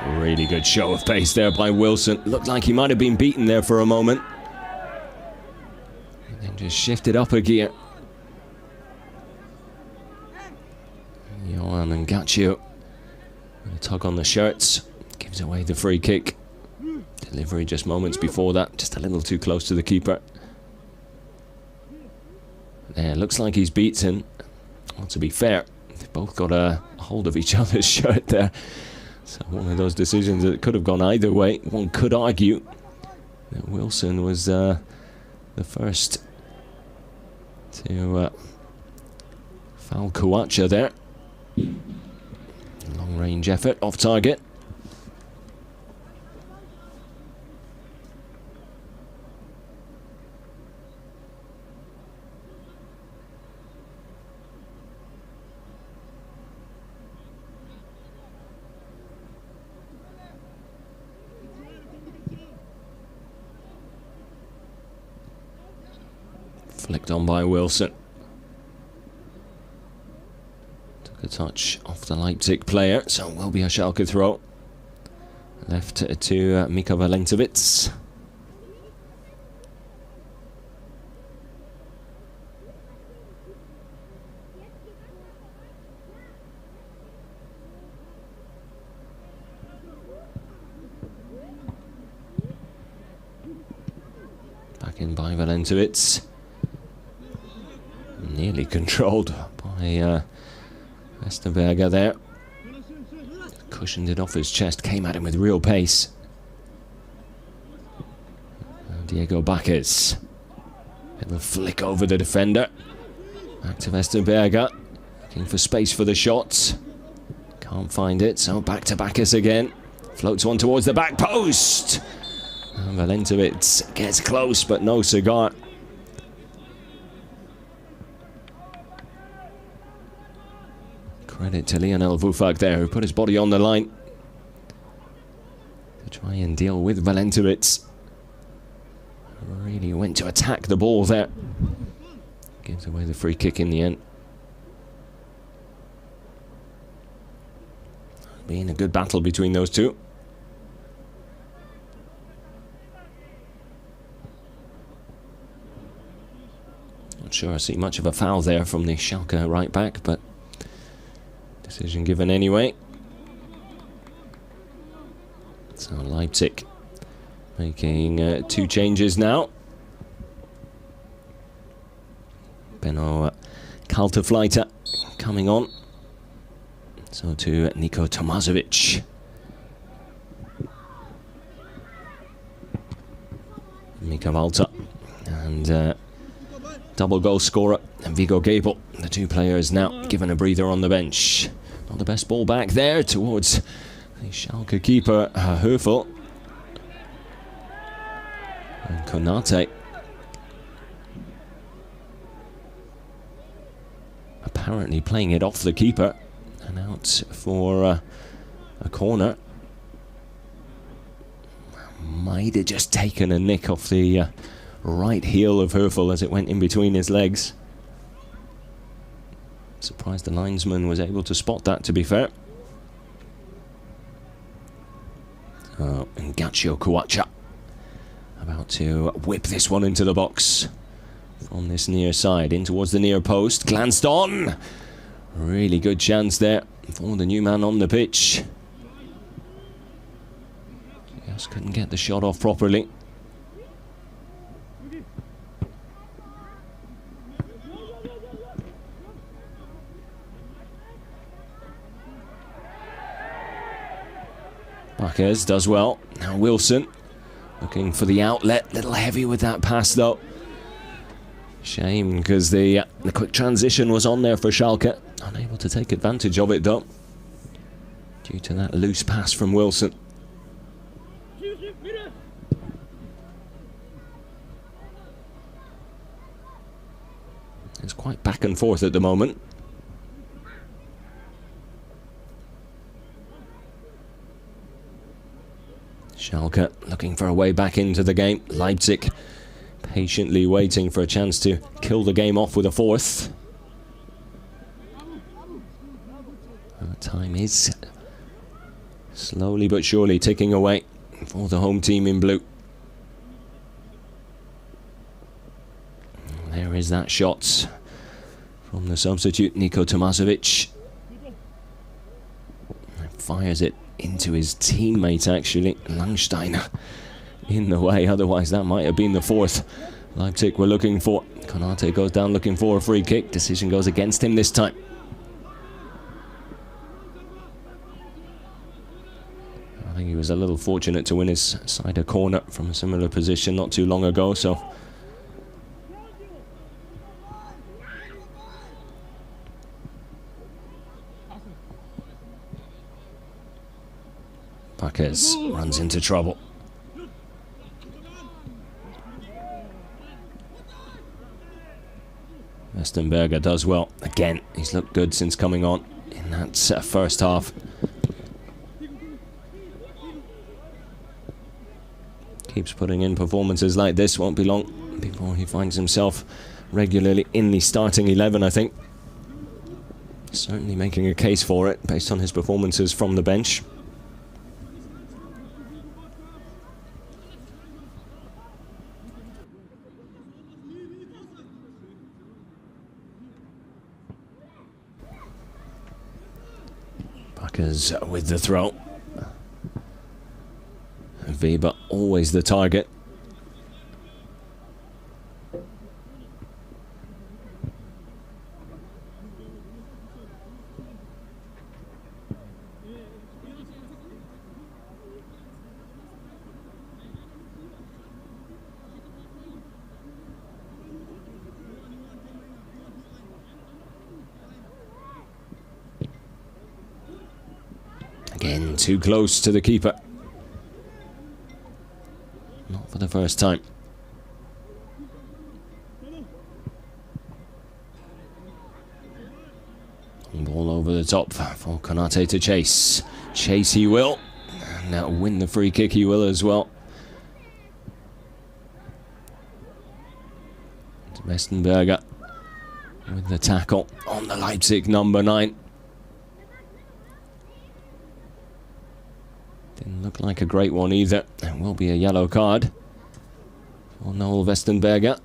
Speaker 1: Really good show of pace there by Wilson. Looked like he might have been beaten there for a moment. And then just shifted up a gear. Johan and Gaccio. A tug on the shirts. Gives away the free kick. Delivery just moments before that. Just a little too close to the keeper. There, looks like he's beaten. Well, to be fair, they've both got a hold of each other's shirt there. So one of those decisions that could have gone either way. One could argue that Wilson was the first to foul Kuacha there. Long range effort off target. Flicked on by Wilson. Took a touch off the Leipzig player, so it will be a Schalke throw. Left to Mika Valentovic. Back in by Valentovic. Nearly controlled by Westerberger there. Cushioned it off his chest, came at him with real pace. Diego Bacchus. Little flick over the defender. Back to Westerberger. Looking for space for the shots. Can't find it, so back to Bacchus again. Floats one towards the back post. And Valentovic gets close, but no cigar. Credit to Lionel Vufak there, who put his body on the line to try and deal with Valentovic. Really went to attack the ball there. Gives away the free kick in the end. Being a good battle between those two. Not sure I see much of a foul there from the Schalke right back, but decision given anyway. So Leipzig making two changes now. Benno Kaltefleiter coming on. So to Niko Tomasevic. Mika Walter. And double goal scorer and Viggo Gabel. The two players now given a breather on the bench. Not the best ball back there towards the Schalke keeper, Höfel. And Konate. Apparently playing it off the keeper. And out for a corner. Might have just taken a nick off the right heel of Höfel as it went in between his legs. Surprised the linesman was able to spot that, to be fair. And Gaccio Kuacha about to whip this one into the box from this near side in towards the near post. Glanced on. Really good chance there for the new man on the pitch. Just couldn't get the shot off properly. Bacchus does well. Now Wilson Looking for the outlet. Little heavy with that pass though. Shame, because the quick transition was on there for Schalke. Unable to take advantage of it though, due to that loose pass from Wilson. It's quite back and forth at the moment. Schalke looking for a way back into the game. Leipzig patiently waiting for a chance to kill the game off with a fourth. Time is slowly but surely ticking away for the home team in blue. There is that shot from the substitute Niko Tomasevic. Fires it into his teammate actually, Langstein, in the way, otherwise that might have been the fourth Leipzig were looking for. Konate goes down looking for a free kick, decision goes against him this time. I think he was a little fortunate to win his side a corner from a similar position not too long ago, so Bakkes runs into trouble. Westenberger does well. Again, he's looked good since coming on in that first half. Keeps putting in performances like this. Won't be long before he finds himself regularly in the starting 11, I think. Certainly making a case for it based on his performances from the bench. Bakkes with the throw. Weber always the target. Again, too close to the keeper. Not for the first time. Ball over the top for Konate to chase. Chase he will. And now win the free kick he will as well. Westenberger with the tackle on the Leipzig number 9. Didn't look like a great one either. It will be a yellow card for Noel Westenberger.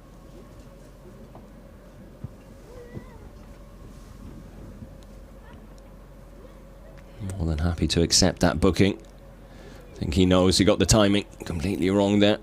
Speaker 1: More than happy to accept that booking. I think he knows he got the timing completely wrong there.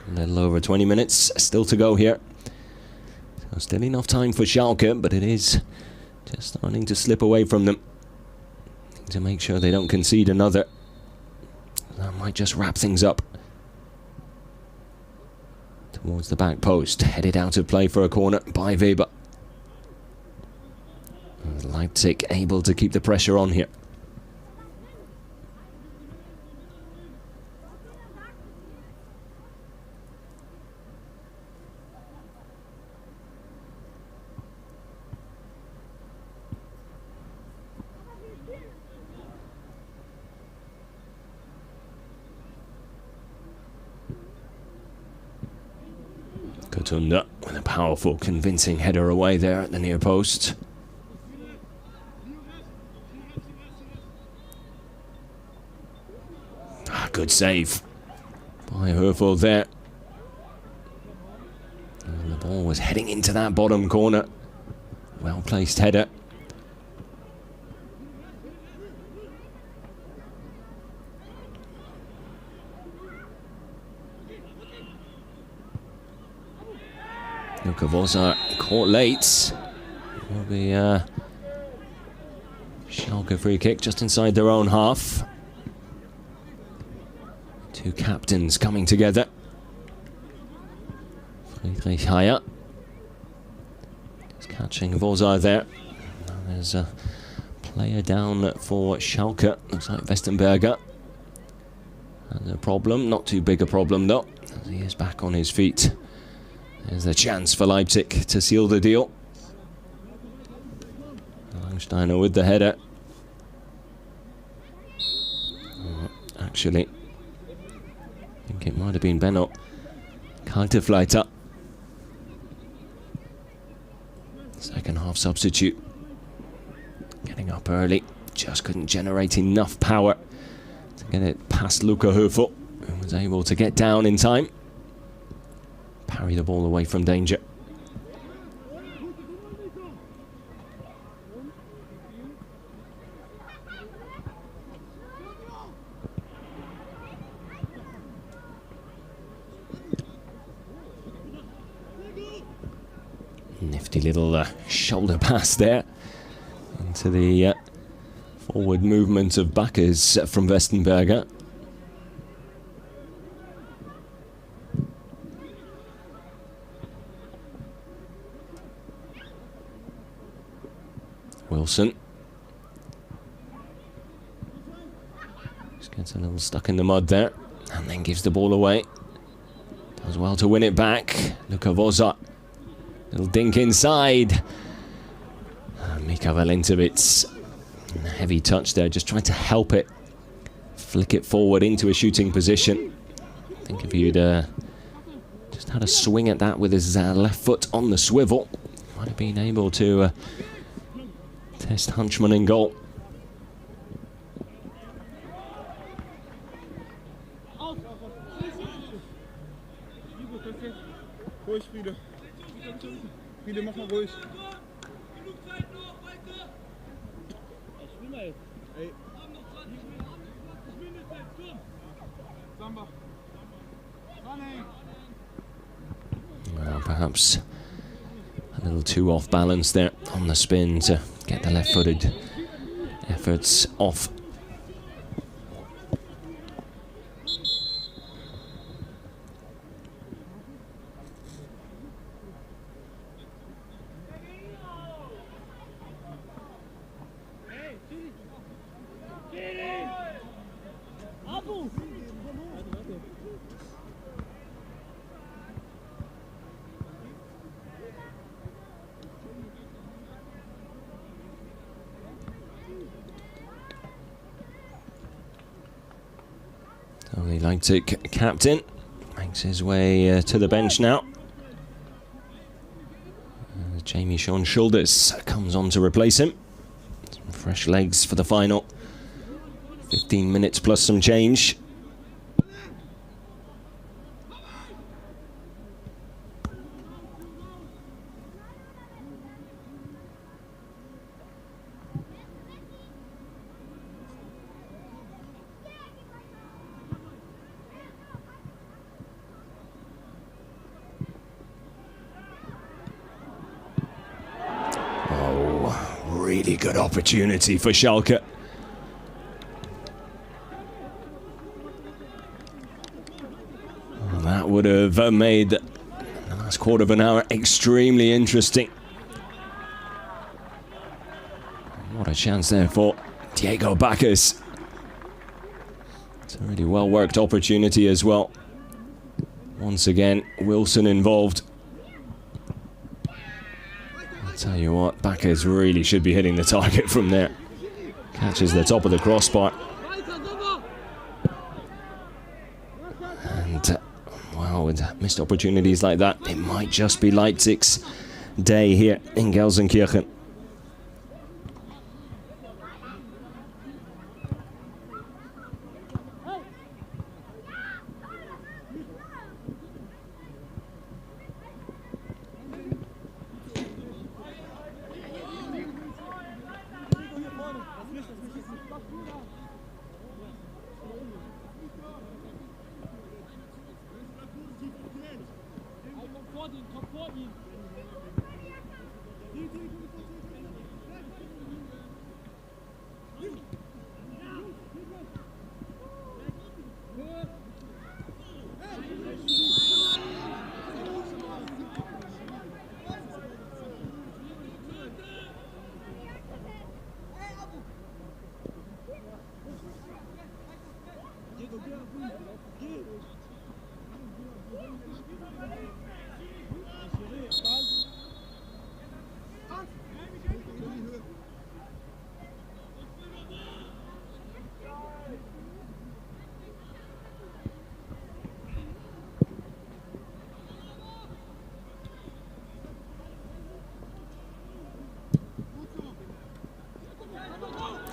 Speaker 1: A little over 20 minutes still to go here. So still enough time for Schalke, but it is just starting to slip away from them. Need to make sure they don't concede another. That might just wrap things up. Towards the back post, headed out of play for a corner by Weber. Leipzig able to keep the pressure on here. Kotunda with a powerful, convincing header away there at the near post. Good save by Höfel there. And the ball was heading into that bottom corner. Well Well-placed header. Luka Voza caught late. Will be Schalke free kick just inside their own half. Two captains coming together. Friedrich Heyer is catching Voza there. Now there's a player down for Schalke. Looks like Westenberger has a problem. Not too big a problem though, as he is back on his feet. There's a chance for Leipzig to seal the deal. Langsteiner with the header. Actually, I think it might have been Benno Kaltefleiter. Second half substitute. Getting up early. Just couldn't generate enough power to get it past Luca Höfel, who was able to get down in time. Parry the ball away from danger. Nifty little shoulder pass there into the forward movement of Backers from Westenberger. Wilson just gets a little stuck in the mud there and then gives the ball away. Does well to win it back. Luka Voza. Little dink inside. Mika Valentovic. Heavy touch there, just trying to help it. Flick it forward into a shooting position. I think if you'd just had a swing at that with his left foot on the swivel, might have been able to test Hunchman in goal.
Speaker 2: Ruhig, Friede. Friede, mach mal ruhig.
Speaker 1: Well, perhaps a little too off balance there on the spin to get the left-footed efforts off. The Leipzig captain makes his way to the bench now. Jamie Sean Shoulders comes on to replace him. Some fresh legs for the final 15 minutes plus some change. Really good opportunity for Schalke. Well, that would have made the last quarter of an hour extremely interesting. What a chance there for Diego Backers. It's a really well worked opportunity as well. Once again, Wilson involved. Tell you what, Backers really should be hitting the target from there. Catches the top of the crossbar. And, well, with missed opportunities like that, it might just be Leipzig's day here in Gelsenkirchen.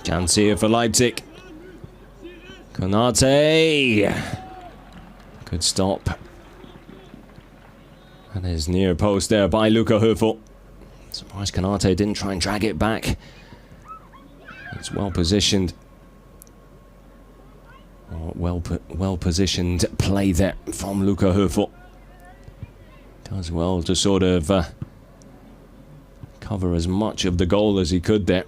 Speaker 1: Chance here for Leipzig. Konate. Good stop. And his near post there by Luca Höfel. Surprised Konate didn't try and drag it back. It's well positioned. Oh, well positioned play there from Luca Höfel. Does well to sort of cover as much of the goal as he could there.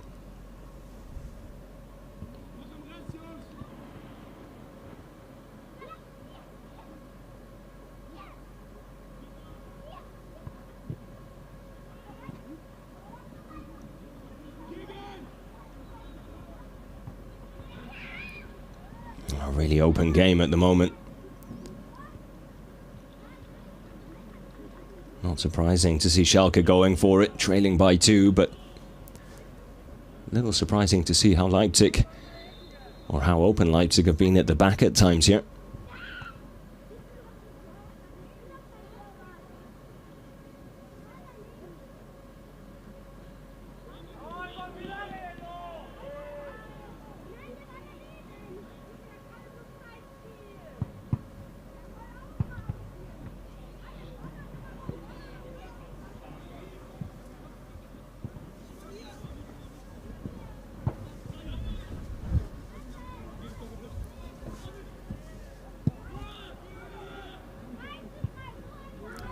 Speaker 1: A really open game at the moment. Not surprising to see Schalke going for it, trailing by 2, but a little surprising to see how Leipzig, or how open Leipzig have been at the back at times here.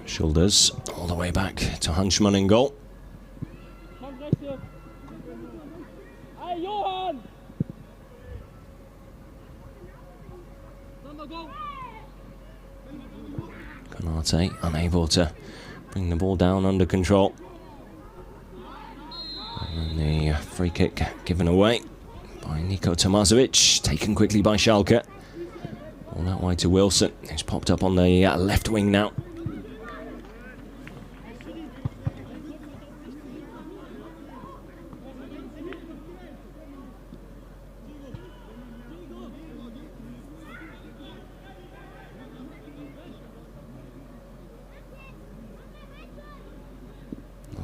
Speaker 1: Shoulders all the way back to Hunchman in goal. Konate unable to bring the ball down under control. And then the free kick given away by Niko Tomasovic, taken quickly by Schalke. All that way to Wilson, who's popped up on the left wing now.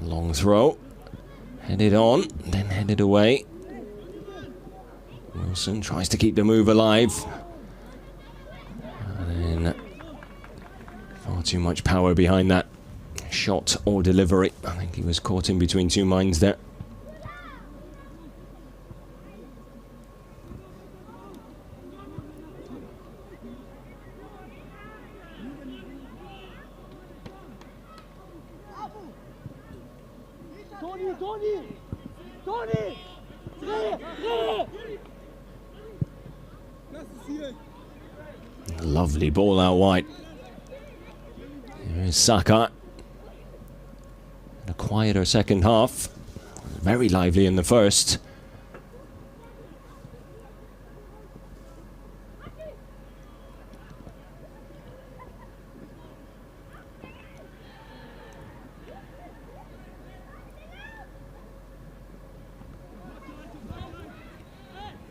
Speaker 1: Long throw, headed on, then headed away. Wilson tries to keep the move alive. And then far too much power behind that shot or delivery. I think he was caught in between two minds there. Lovely ball out wide. Here is Saka. A quieter second half. Very lively in the first.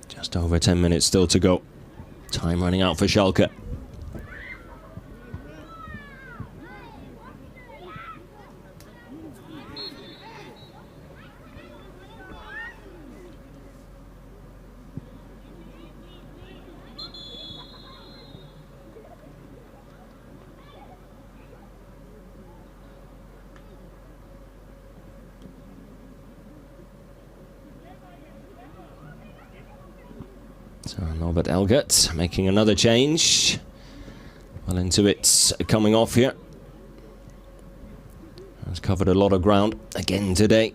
Speaker 1: Just over 10 minutes still to go. Time running out for Schalke. So Norbert Elgert making another change. Well into it, coming off here. Has covered a lot of ground again today.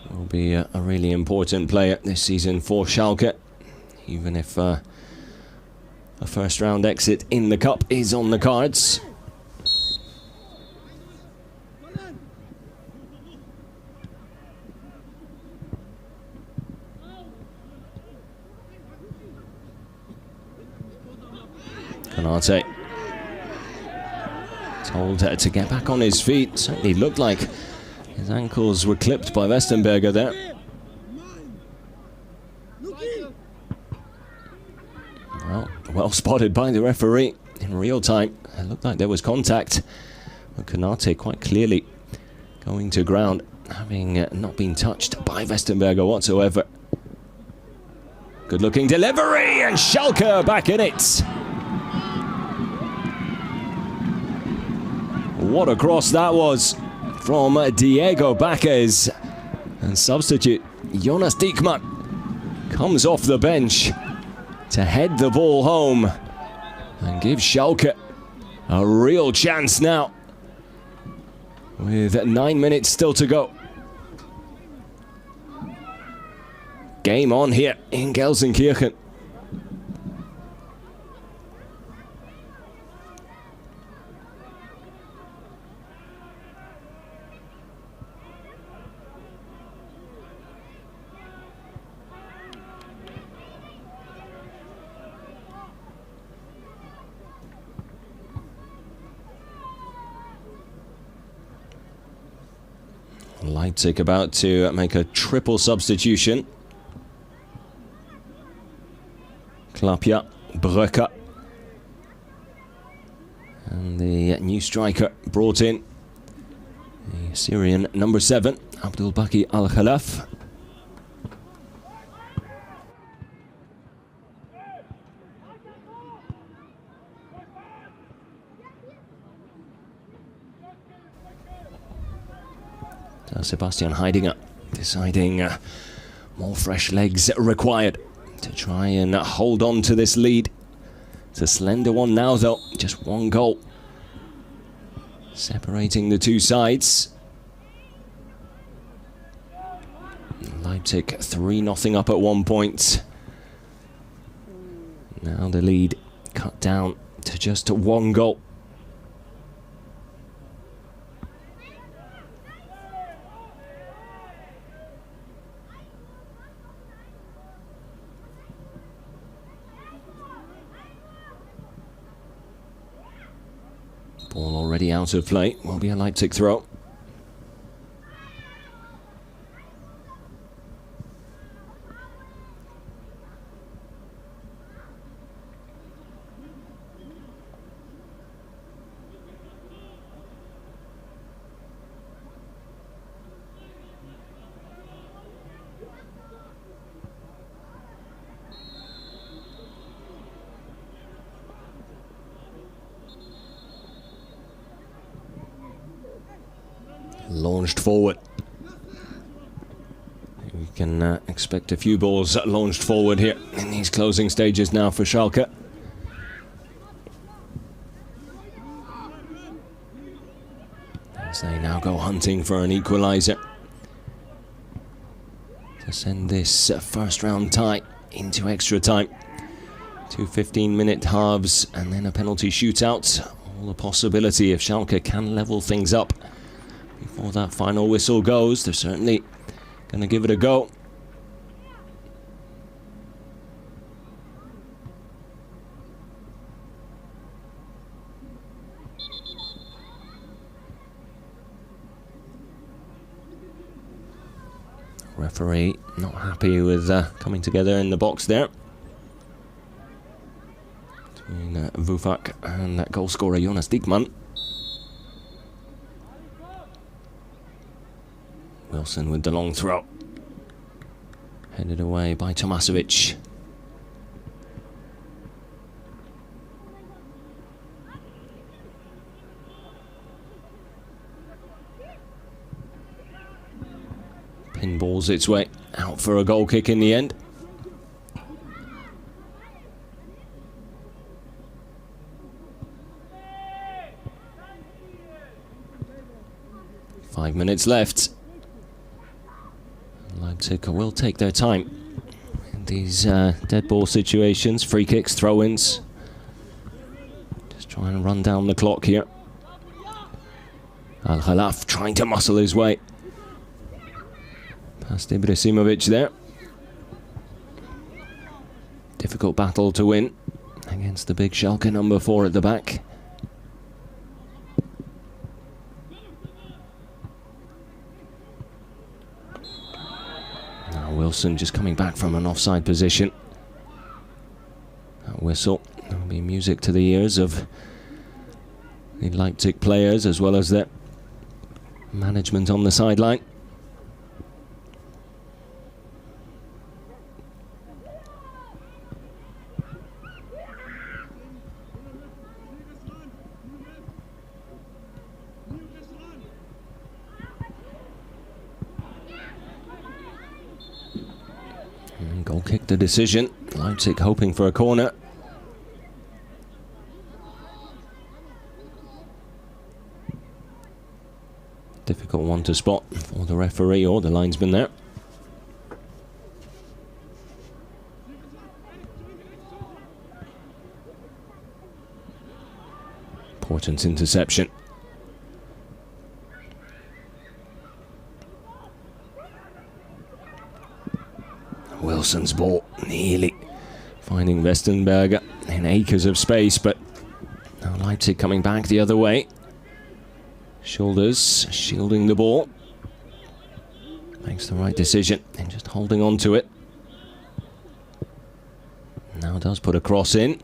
Speaker 1: Will be a really important player this season for Schalke, even if a first round exit in the cup is on the cards. Konate told to get back on his feet. Certainly looked like his ankles were clipped by Westenberger there. Well spotted by the referee in real time. It looked like there was contact, but Konate quite clearly going to ground, having not been touched by Westenberger whatsoever. Good looking delivery, and Schalke back in it. What a cross that was from Diego Baquez. And substitute Jonas Diekman comes off the bench to head the ball home and give Schalke a real chance now, with 9 minutes still to go. Game on here in Gelsenkirchen. Leipzig about to make a triple substitution. Klapja, Brøcker, and the new striker brought in, the Syrian number 7, Abdulbaki Al-Khalaf. Sebastian Heidinger deciding more fresh legs required to try and hold on to this lead. It's a slender one now though, just one goal separating the two sides. Leipzig 3-0 up at 1 point. Now the lead cut down to just 1 goal. Ball already out of play, will be a Leipzig throw. Launched forward. We can expect a few balls launched forward here in these closing stages now for Schalke. As they now go hunting for an equaliser to send this first round tie into extra time. 2 15-minute halves and then a penalty shootout. All the possibility if Schalke can level things up before that final whistle goes. They're certainly going to give it a go. Referee not happy with coming together in the box there between Vufak and that goal scorer Jonas Diekman. Wilson with the long throw. Headed away by Tomasevic. Pinballs its way out for a goal kick in the end. Five minutes left. Leipzig will take their time in these dead ball situations, free kicks, throw-ins. Just trying to run down the clock here. Al-Khalaf trying to muscle his way past Ibrahimovic there. Difficult battle to win. against the big Schalke number 4 at the back. Now Wilson just coming back from an offside position. That whistle will be music to the ears of the Leipzig players as well as their management on the sideline. And goal kick the decision. Leipzig hoping for a corner. Difficult one to spot for the referee or the linesman there. Important interception. Wilson's ball nearly finding Westenberger in acres of space, but now Leipzig coming back the other way. Shoulders shielding the ball. Makes the right decision and just holding on to it. Now does put a cross in.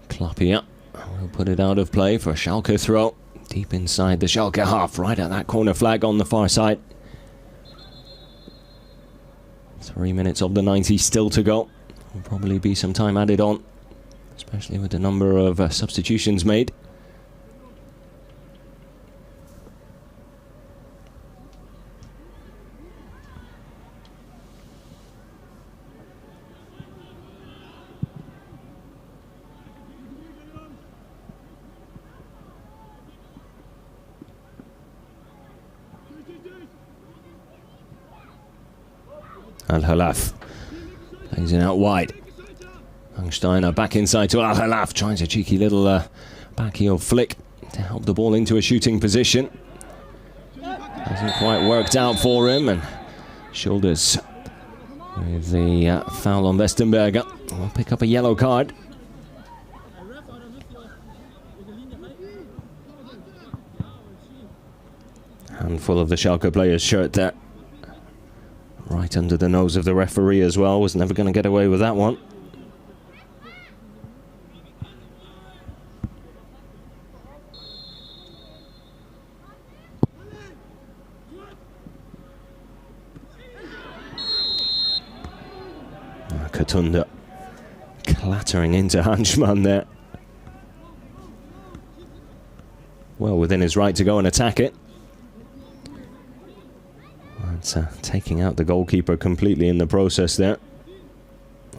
Speaker 1: Klappia will put it out of play for a Schalke throw. Deep inside the Schalke half, right at that corner flag on the far side. 3 minutes of the 90 still to go. Will probably be some time added on, especially with the number of substitutions made. Al-Halaf plays it out wide. Steiner back inside to Al-Halaf, tries a cheeky little backheel flick to help the ball into a shooting position. Hasn't quite worked out for him, and Shoulders with the foul on Westenberger will pick up a yellow card. Handful of the Schalke players' shirt there. Right under the nose of the referee as well. Was never going to get away with that one. Katunda clattering into Hanschmann there. Well within his right to go and attack it. Taking out the goalkeeper completely in the process there,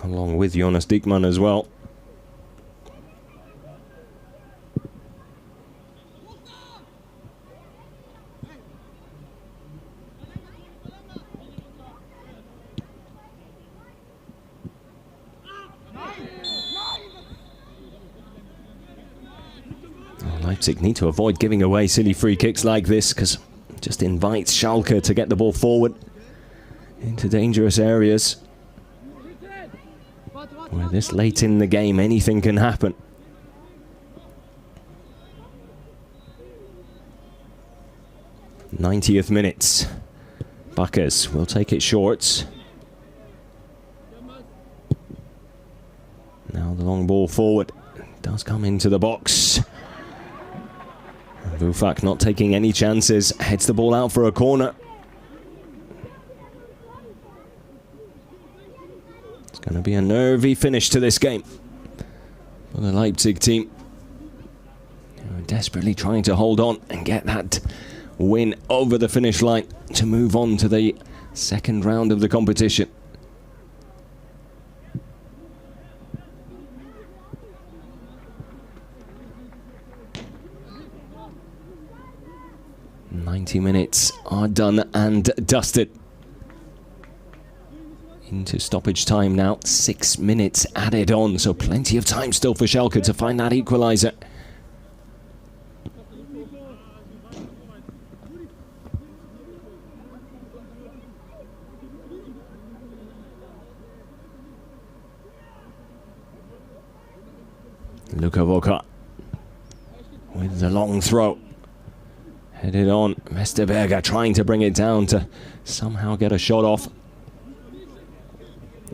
Speaker 1: along with Jonas Diekmann as well. Leipzig need to avoid giving away silly free kicks like this, because just invites Schalke to get the ball forward into dangerous areas. Where this late in the game, anything can happen. '90th minute. Bakkers will take it short. Now the long ball forward does come into the box. Vufak not taking any chances, heads the ball out for a corner. It's going to be a nervy finish to this game for the Leipzig team. They're desperately trying to hold on and get that win over the finish line to move on to the second round of the competition. '90 minutes are done and dusted. Into stoppage time now, 6 minutes added on, so plenty of time still for Schalke to find that equaliser. Luka Voka with the long throw. Headed on. Westerberger trying to bring it down to somehow get a shot off.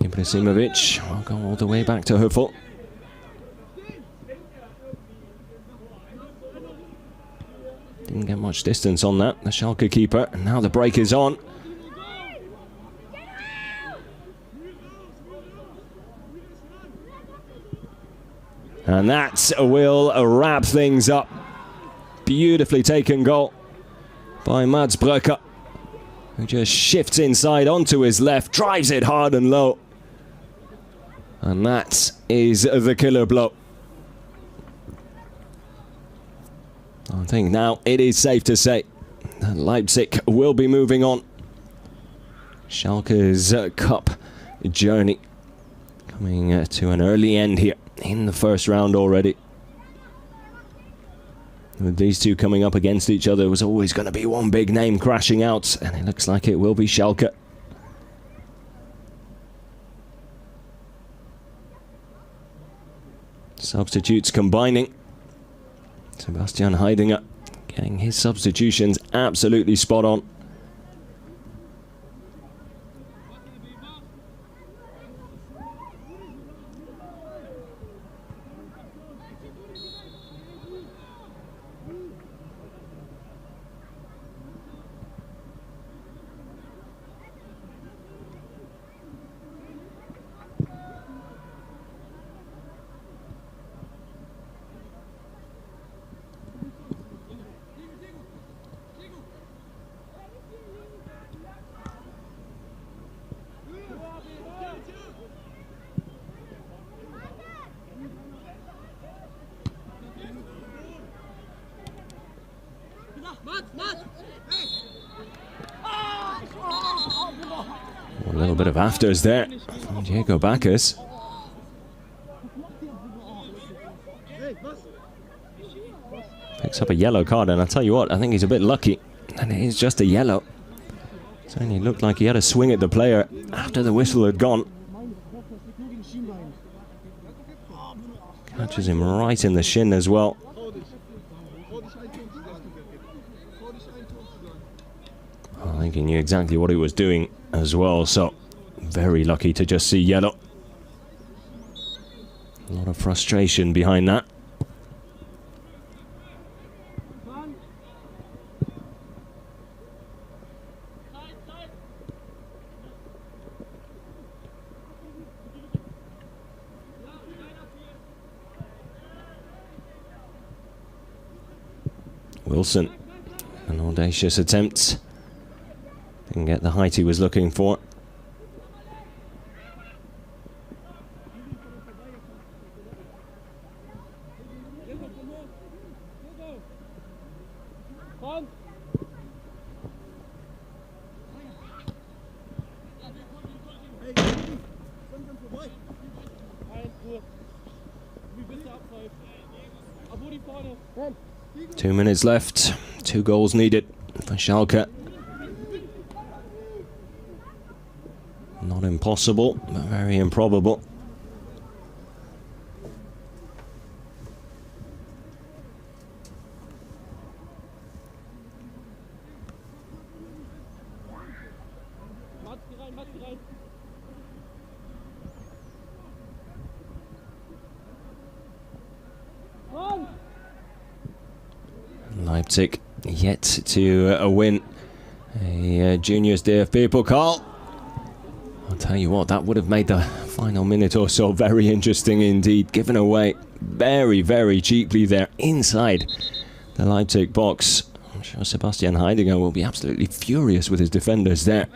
Speaker 1: Ibrahimovic will go all the way back to Höfel. Didn't get much distance on that, the Schalke keeper. And now the break is on. And that will wrap things up. Beautifully taken goal by Mads Brøker, who just shifts inside onto his left, drives it hard and low. And that is the killer blow. I think now it is safe to say that Leipzig will be moving on. Schalke's cup journey coming to an early end here in the first round already. With these two coming up against each other, there was always going to be one big name crashing out, and it looks like it will be Schalke. Substitutes combining. Sebastian Heidinger getting his substitutions absolutely spot on. A little bit of afters there from Diego Bacchus. Picks up a yellow card, and I'll tell you what, I think he's a bit lucky. And it is just a yellow. It only looked like he had a swing at the player after the whistle had gone. Catches him right in the shin as well. I think he knew exactly what he was doing as well, so very lucky to just see yellow. A lot of frustration behind that. Wilson, an audacious attempt. Didn't get the height he was looking for. Two minutes left. 2 goals needed for Schalke. Not impossible, but very improbable. Leipzig yet to win a juniors DFB Pokal. I'll tell you what, that would have made the final minute or so very interesting indeed. Given away very, very cheaply there inside the Leipzig box. I'm sure Sebastian Heidinger will be absolutely furious with his defenders there.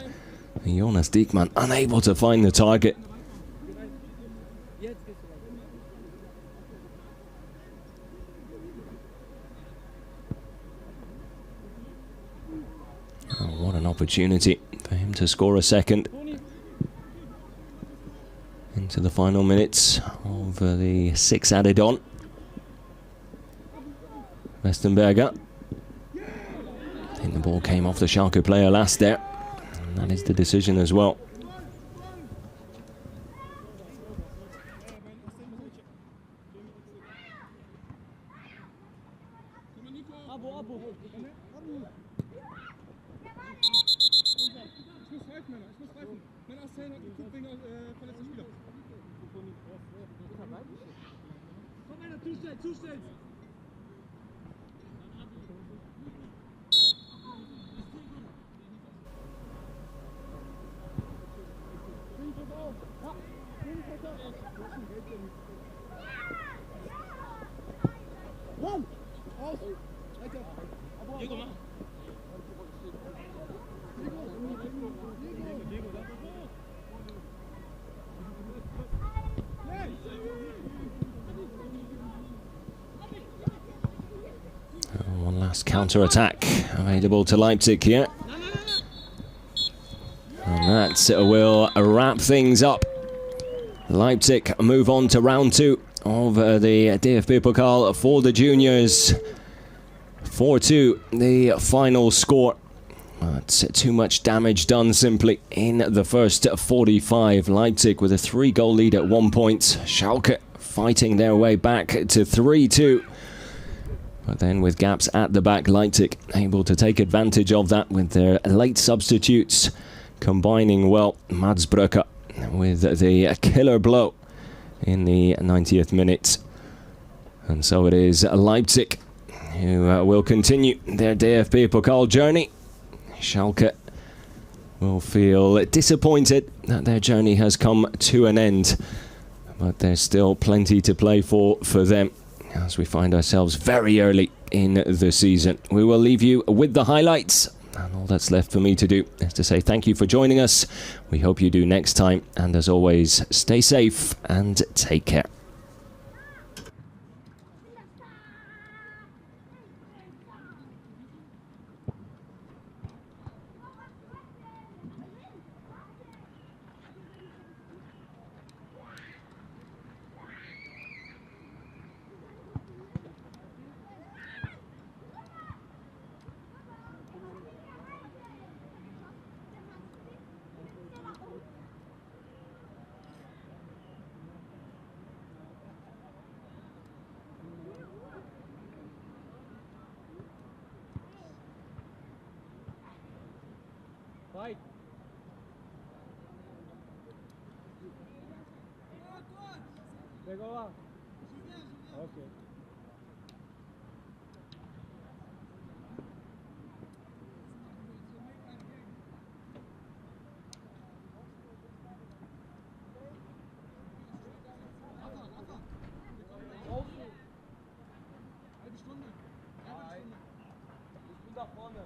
Speaker 1: And Jonas Diekmann unable to find the target. Oh, what an opportunity for him to score a second. Into the final minutes of the 6 added on. Westenberger. I think the ball came off the Schalke player last there. And that is the decision as well. Last counter-attack available to Leipzig here. And that will wrap things up. Leipzig move on to round 2 of the DFB Pokal for the juniors. 4-2, the final score. But too much damage done simply in the first 45. Leipzig with a 3-goal lead at 1 point. Schalke fighting their way back to 3-2. But then with gaps at the back, Leipzig able to take advantage of that with their late substitutes combining well. Mads Brøker with the killer blow in the 90th minute. And so it is Leipzig who will continue their DFB Pokal journey. Schalke will feel disappointed that their journey has come to an end. But there's still plenty to play for them as we find ourselves very early in the season. We will leave you with the highlights. And all that's left for me to do is to say thank you for joining us. We hope you do next time. And as always, stay safe and take care.
Speaker 2: Fight. Take over. Okay. Da vorne.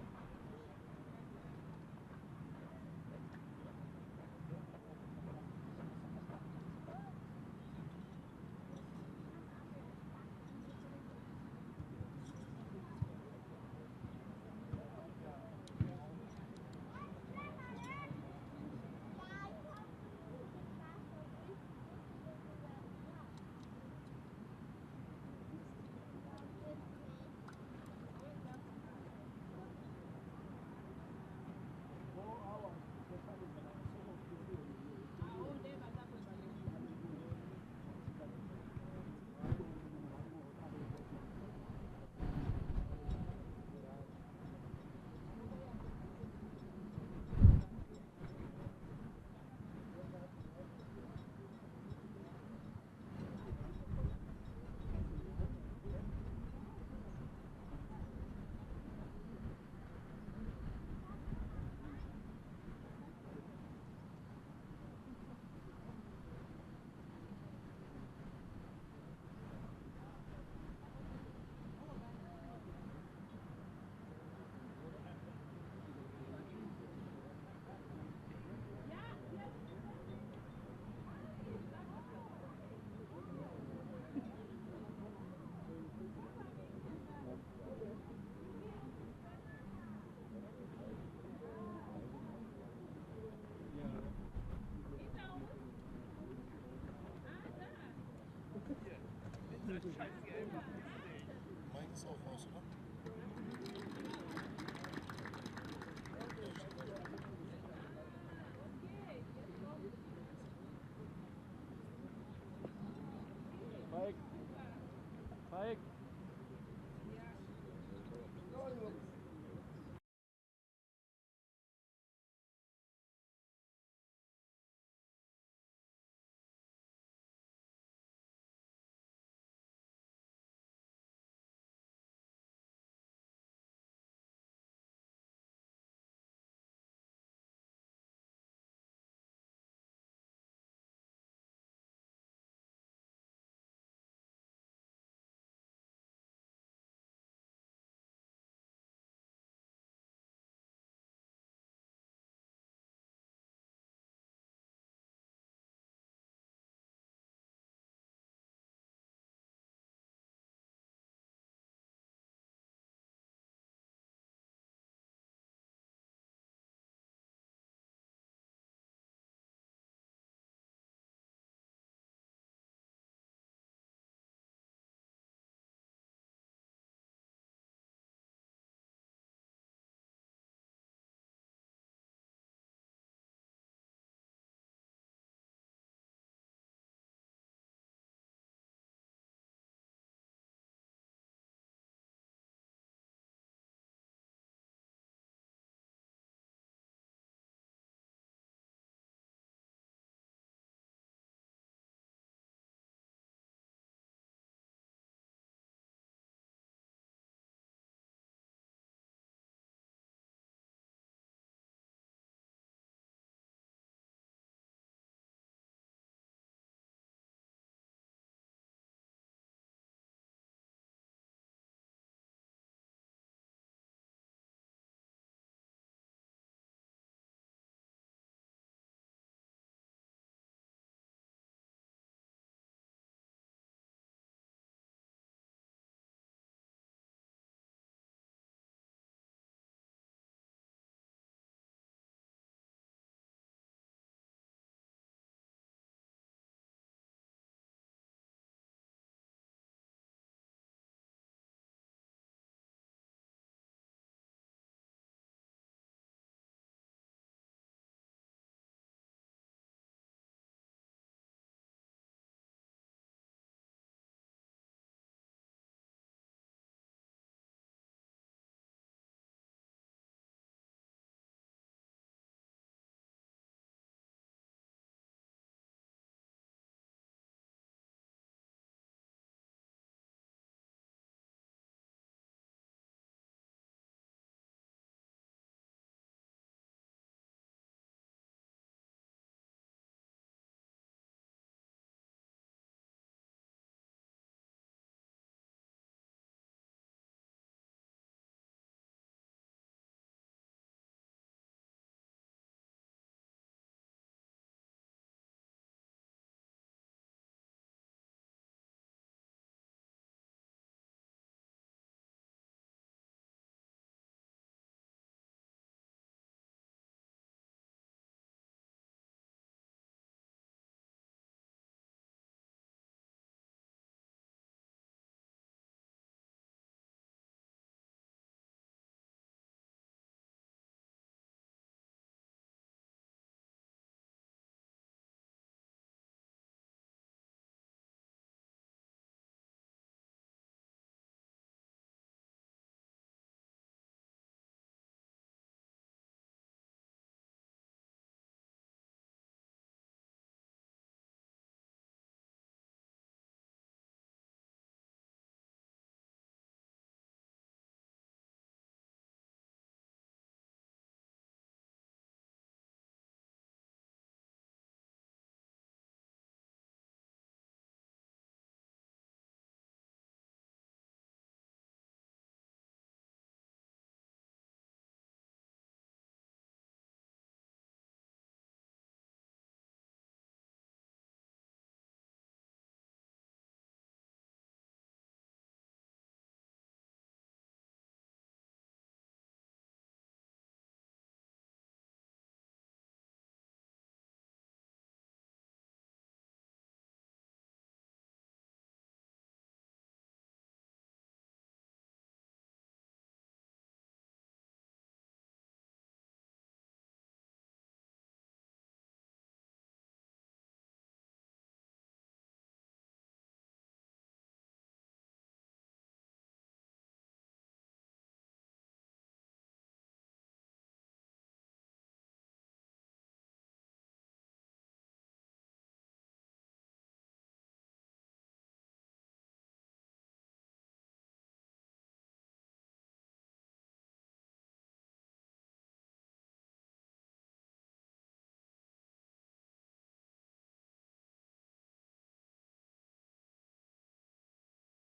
Speaker 2: Mike.